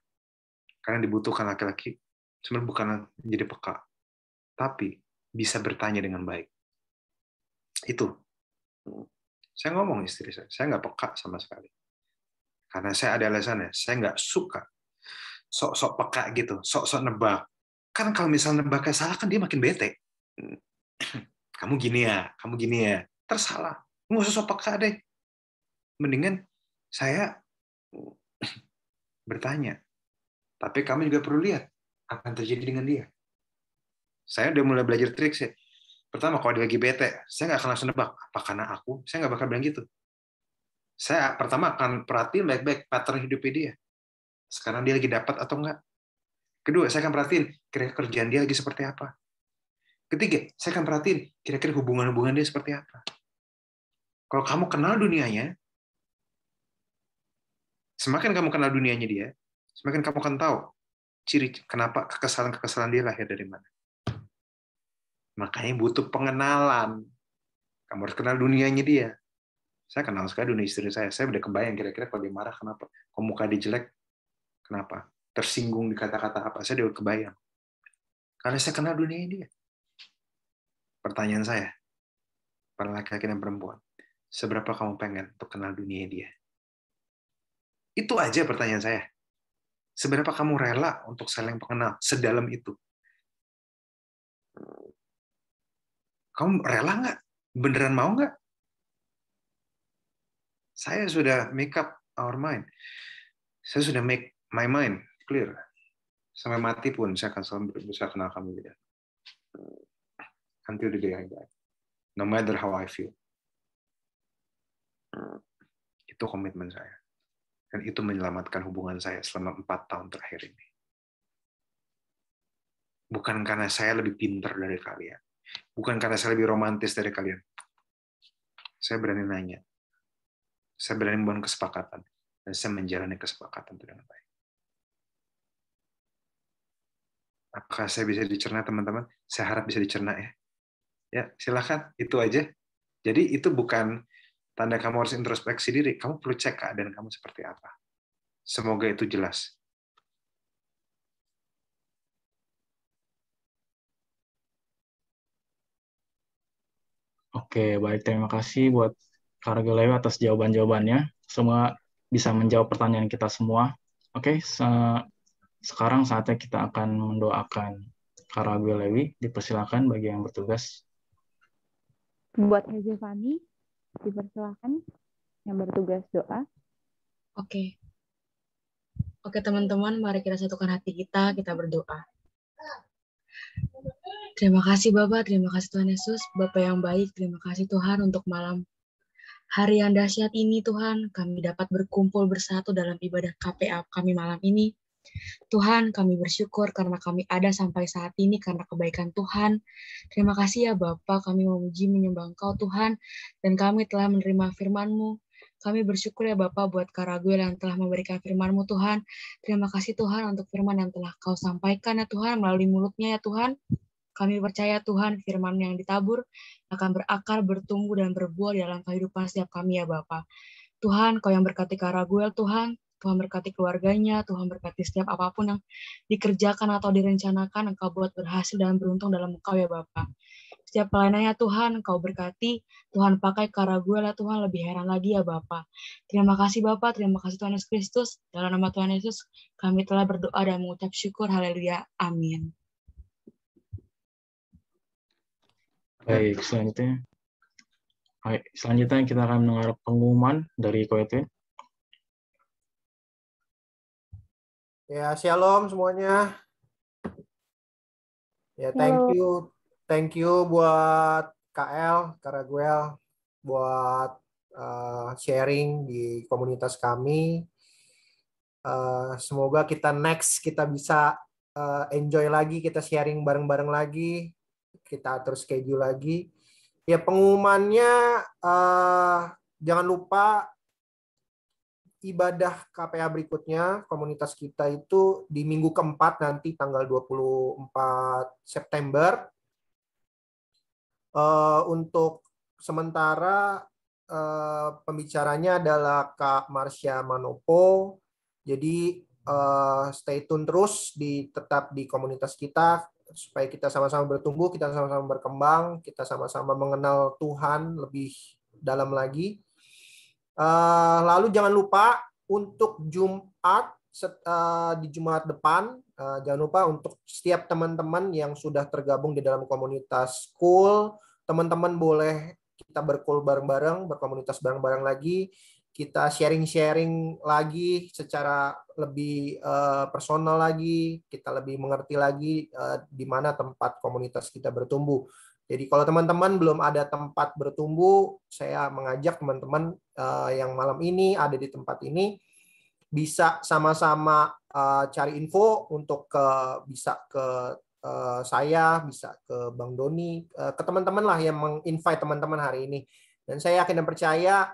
Karena dibutuhkan laki-laki sebenarnya bukan menjadi peka, tapi bisa bertanya dengan baik. Itu. Saya ngomong istri saya nggak peka sama sekali. Karena saya ada alasannya, saya nggak suka sok-sok peka gitu, sok-sok nebak. Kan kalau misalnya nebaknya salah, kan dia makin bete. Kamu gini ya, tersalah. Nggak usah sok peka deh. Mendingan saya bertanya. Tapi kamu juga perlu lihat apa yang terjadi dengan dia. Saya udah mulai belajar trik sih. Pertama, kalau dia lagi bete, saya nggak akan langsung nebak. Apa karena aku? Saya nggak bakal bilang gitu. Saya pertama akan perhatiin baik-baik pattern hidupnya dia. Sekarang dia lagi dapat atau enggak. Kedua, saya akan perhatiin kira-kira kerjaan dia lagi seperti apa. Ketiga, saya akan perhatiin kira-kira hubungan-hubungan dia seperti apa. Kalau kamu kenal dunianya, semakin kamu kenal dunianya dia, semakin kamu akan tahu ciri kenapa kekesalan-kekesalan dia lahir dari mana. Makanya butuh pengenalan. Kamu harus kenal dunianya dia. Saya kenal sekali dunia istri saya. Saya udah kebayang kira-kira kalau dia marah kenapa. Kalau muka dia jelek, kenapa. Tersinggung di kata-kata apa. Saya udah kebayang. Karena saya kenal dunianya dia. Pertanyaan saya, para laki-laki dan perempuan, seberapa kamu pengen untuk kenal dunia dia? Itu aja pertanyaan saya. Seberapa kamu rela untuk saling mengenal sedalam itu? Kamu rela nggak? Beneran mau nggak? Saya sudah make up our mind. Saya sudah make my mind clear. Sampai mati pun saya akan selalu berusaha kenal kamu gitu. Until the day I die. No matter how I feel. Itu komitmen saya. Dan itu menyelamatkan hubungan saya selama 4 tahun terakhir ini. Bukan karena saya lebih pintar dari kalian. Bukan karena saya lebih romantis dari kalian. Saya berani nanya. Saya berani membangun kesepakatan. Dan saya menjalani kesepakatan itu dengan baik. Apakah saya bisa dicerna, teman-teman? Saya harap bisa dicerna ya. Ya, silakan. Itu aja. Jadi itu bukan tanda kamu harus introspeksi diri. Kamu perlu cek keadaan kamu seperti apa. Semoga itu jelas. Oke, baik. Terima kasih buat Kak Ragelewi atas jawaban-jawabannya. Semua bisa menjawab pertanyaan kita semua. Oke, sekarang saatnya kita akan mendoakan Kak Ragelewi. Dipersilakan bagi yang bertugas. Buat Hezefani, dipersilakan yang bertugas doa. Oke. Oke teman-teman, mari kita satukan hati kita berdoa. Terima kasih Bapak, terima kasih Tuhan Yesus, Bapak yang baik, terima kasih Tuhan untuk malam hari yang dahsyat ini Tuhan, kami dapat berkumpul bersatu dalam ibadah KPA kami malam ini. Tuhan, kami bersyukur karena kami ada sampai saat ini karena kebaikan Tuhan. Terima kasih ya Bapak, kami memuji menyembah Engkau Tuhan, dan kami telah menerima firman-Mu. Kami bersyukur ya Bapak buat Kak Raguel yang telah memberikan firman-Mu Tuhan. Terima kasih Tuhan untuk firman yang telah Kau sampaikan ya Tuhan melalui mulutnya ya Tuhan. Kami percaya Tuhan firman yang ditabur akan berakar, bertumbuh, dan berbuah di dalam kehidupan setiap kami ya Bapak. Tuhan, Kau yang berkati Kak Raguel Tuhan, Tuhan berkati keluarganya, Tuhan berkati setiap apapun yang dikerjakan atau direncanakan, Engkau buat berhasil dan beruntung dalam Engkau ya Bapak. Setiap pelayanannya Tuhan, Engkau berkati, Tuhan pakai Kak Raguel ya Tuhan, lebih heran lagi ya Bapak. Terima kasih Bapak, terima kasih Tuhan Yesus Kristus. Dalam nama Tuhan Yesus, kami telah berdoa dan mengucap syukur, haleluya, amin. Baik, selanjutnya Baik, selanjutnya kita akan mendengar pengumuman dari Ko Edwin. Ya, shalom semuanya. Ya, thank you buat KL, Karaguel, buat sharing di komunitas kami. Semoga kita bisa enjoy lagi, kita sharing bareng-bareng lagi, kita atur schedule lagi. Ya, pengumumannya jangan lupa ibadah KPA berikutnya komunitas kita itu di minggu keempat nanti tanggal 24 September. Untuk sementara pembicaranya adalah Kak Marsha Manopo. Jadi stay tune terus tetap di komunitas kita supaya kita sama-sama bertumbuh, kita sama-sama berkembang, kita sama-sama mengenal Tuhan lebih dalam lagi. Lalu jangan lupa untuk Jumat di Jumat depan, jangan lupa untuk setiap teman-teman yang sudah tergabung di dalam komunitas Cool, teman-teman boleh kita berkul bareng-bareng, berkomunitas bareng-bareng lagi, kita sharing-sharing lagi secara lebih personal lagi, kita lebih mengerti lagi di mana tempat komunitas kita bertumbuh. Jadi kalau teman-teman belum ada tempat bertumbuh, saya mengajak teman-teman yang malam ini ada di tempat ini bisa sama-sama cari info untuk bisa ke saya, bisa ke Bang Doni, ke teman-teman lah yang menginvite teman-teman hari ini. Dan saya yakin dan percaya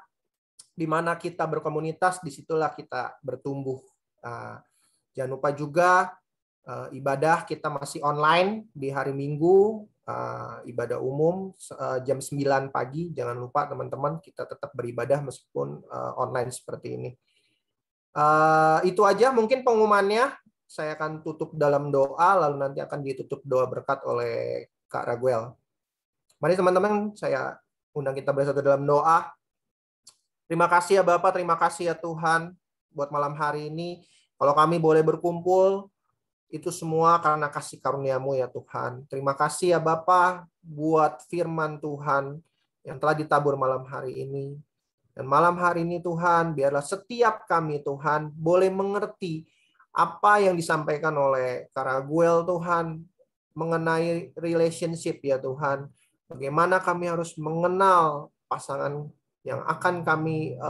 di mana kita berkomunitas, disitulah kita bertumbuh. Jangan lupa juga ibadah kita masih online di hari Minggu, ibadah umum jam 9 pagi. Jangan lupa teman-teman, kita tetap beribadah meskipun online seperti ini. Itu aja mungkin pengumumannya. Saya akan tutup dalam doa, lalu nanti akan ditutup doa berkat oleh Kak Raguel. Mari teman-teman, saya undang kita bersatu dalam doa. Terima kasih ya Bapak, terima kasih ya Tuhan buat malam hari ini. Kalau kami boleh berkumpul, itu semua karena kasih karunia-Mu ya Tuhan. Terima kasih ya Bapa buat firman Tuhan yang telah ditabur malam hari ini. Dan malam hari ini Tuhan, biarlah setiap kami Tuhan boleh mengerti apa yang disampaikan oleh Karaguel Tuhan mengenai relationship ya Tuhan. Bagaimana kami harus mengenal pasangan yang akan kami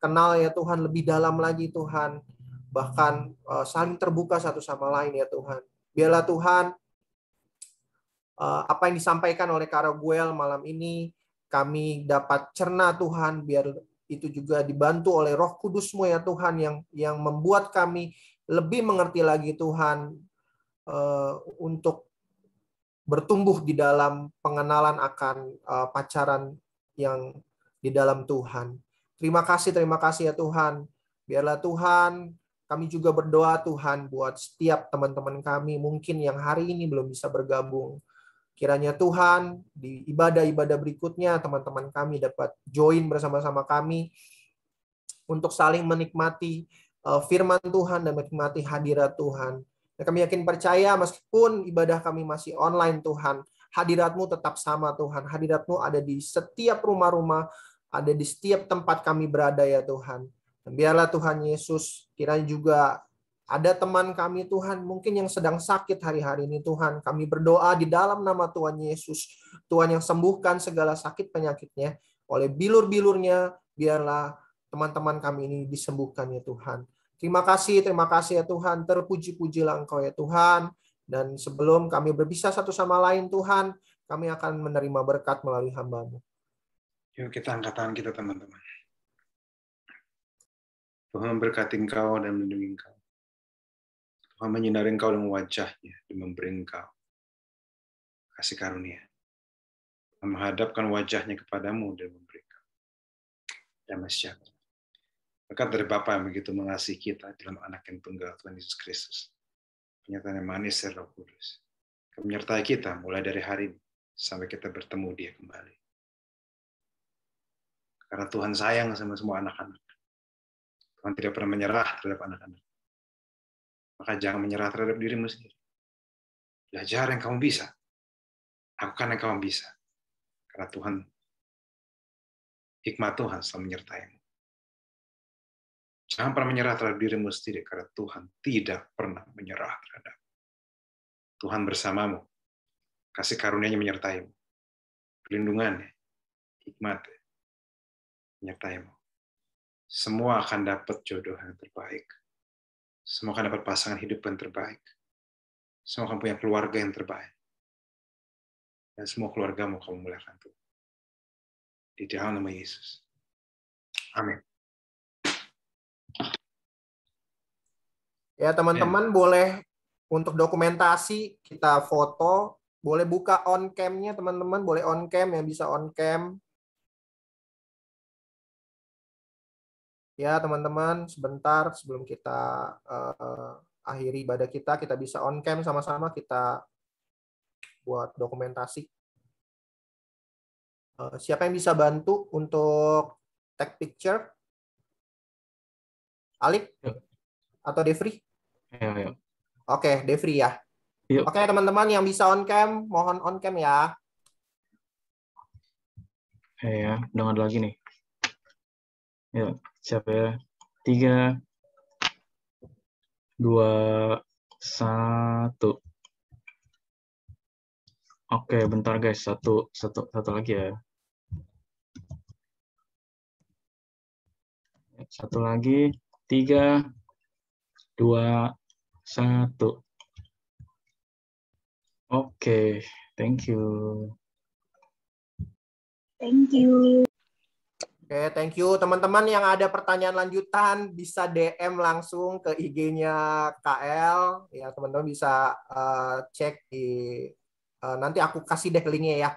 kenal ya Tuhan lebih dalam lagi Tuhan. Bahkan saling terbuka satu sama lain ya Tuhan. Biarlah Tuhan apa yang disampaikan oleh Karaguel malam ini kami dapat cerna Tuhan, biar itu juga dibantu oleh Roh Kudus-Mu ya Tuhan yang membuat kami lebih mengerti lagi Tuhan untuk bertumbuh di dalam pengenalan akan pacaran yang di dalam Tuhan. Terima kasih ya Tuhan. Biarlah Tuhan, kami juga berdoa Tuhan buat setiap teman-teman kami mungkin yang hari ini belum bisa bergabung. Kiranya Tuhan di ibadah-ibadah berikutnya teman-teman kami dapat join bersama-sama kami untuk saling menikmati firman Tuhan dan menikmati hadirat Tuhan. Dan kami yakin percaya meskipun ibadah kami masih online Tuhan, hadirat-Mu tetap sama Tuhan. Hadirat-Mu ada di setiap rumah-rumah, ada di setiap tempat kami berada ya Tuhan. Dan biarlah Tuhan Yesus kiranya juga ada teman kami Tuhan mungkin yang sedang sakit hari-hari ini Tuhan. Kami berdoa di dalam nama Tuhan Yesus. Tuhan yang sembuhkan segala sakit penyakitnya. Oleh bilur-bilurnya biarlah teman-teman kami ini disembuhkan ya Tuhan. Terima kasih ya Tuhan. Terpuji-pujilah Engkau ya Tuhan. Dan sebelum kami berpisah satu sama lain Tuhan, kami akan menerima berkat melalui hamba-Mu. Yuk kita angkat tangan kita teman-teman. Tuhan memberkati Engkau dan melindungi Engkau. Tuhan menyinari Engkau dengan wajah-Nya dan memberi Engkau kasih karunia. Tuhan menghadapkan wajah-Nya kepadamu dan memberi Engkau damai sejahtera. Berkat dari Bapa yang begitu mengasihi kita dalam Anak yang tunggal Tuhan Yesus Kristus. Pernyataan yang manis dari Roh Kudus. Menyertai kita mulai dari hari ini sampai kita bertemu Dia kembali. Karena Tuhan sayang sama semua anak-anak. Tuhan tidak pernah menyerah terhadap anak-anak. Maka jangan menyerah terhadap dirimu sendiri. Belajar yang kamu bisa. Lakukan yang kamu bisa. Karena Tuhan Hikmat Tuhan selalu menyertaimu. Jangan pernah menyerah terhadap dirimu sendiri, karena Tuhan tidak pernah menyerah terhadap. Tuhan bersamamu. Kasih karunia-Nya menyertaimu. Perlindungannya, hikmatnya, menyertaimu. Semua akan dapat jodoh yang terbaik. Semua akan dapat pasangan hidup yang terbaik. Semua akan punya keluarga yang terbaik. Dan semua keluargamu kamu muliakan Tuhan. Di dalam nama Yesus. Amin. Ya, teman-teman boleh untuk dokumentasi kita foto, boleh buka on cam-nya teman-teman, boleh on cam yang bisa on cam. Ya, teman-teman, sebentar sebelum kita akhiri ibadah kita bisa on cam sama-sama, kita buat dokumentasi. Siapa yang bisa bantu untuk take picture? Alip? Atau Devri? Ayo. Oke, Devri ya. Yuk. Oke, teman-teman yang bisa on cam, mohon on cam ya. Ya, dengar lagi nih. Ya, siapa ya? 3, 2, 1. Oke, bentar guys. Satu lagi ya. Satu lagi. 3, 2, 1. Oke, thank you. Thank you. Oke, thank you. Teman-teman yang ada pertanyaan lanjutan bisa DM langsung ke IG-nya KL. Ya, teman-teman bisa cek di nanti aku kasih deh linknya ya.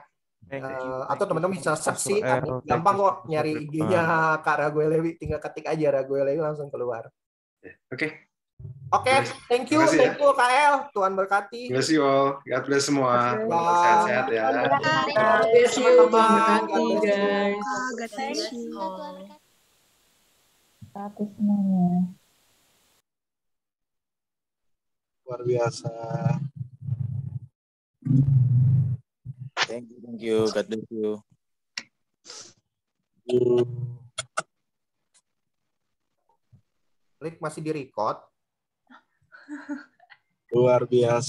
Atau teman-teman bisa search sih, gampang kok nyari IG-nya Kak Raguel Lewi, tinggal ketik aja Raguel Lewi langsung keluar. Oke. Oke, thank you KL. Tuhan berkati. Bless you all. God bless semua. Sehat-sehat ya. God bless you, Tuhan berkati, guys. God bless you. Satu semuanya. Luar biasa. Thank you. God bless you. Klik masih di record. Luar biasa.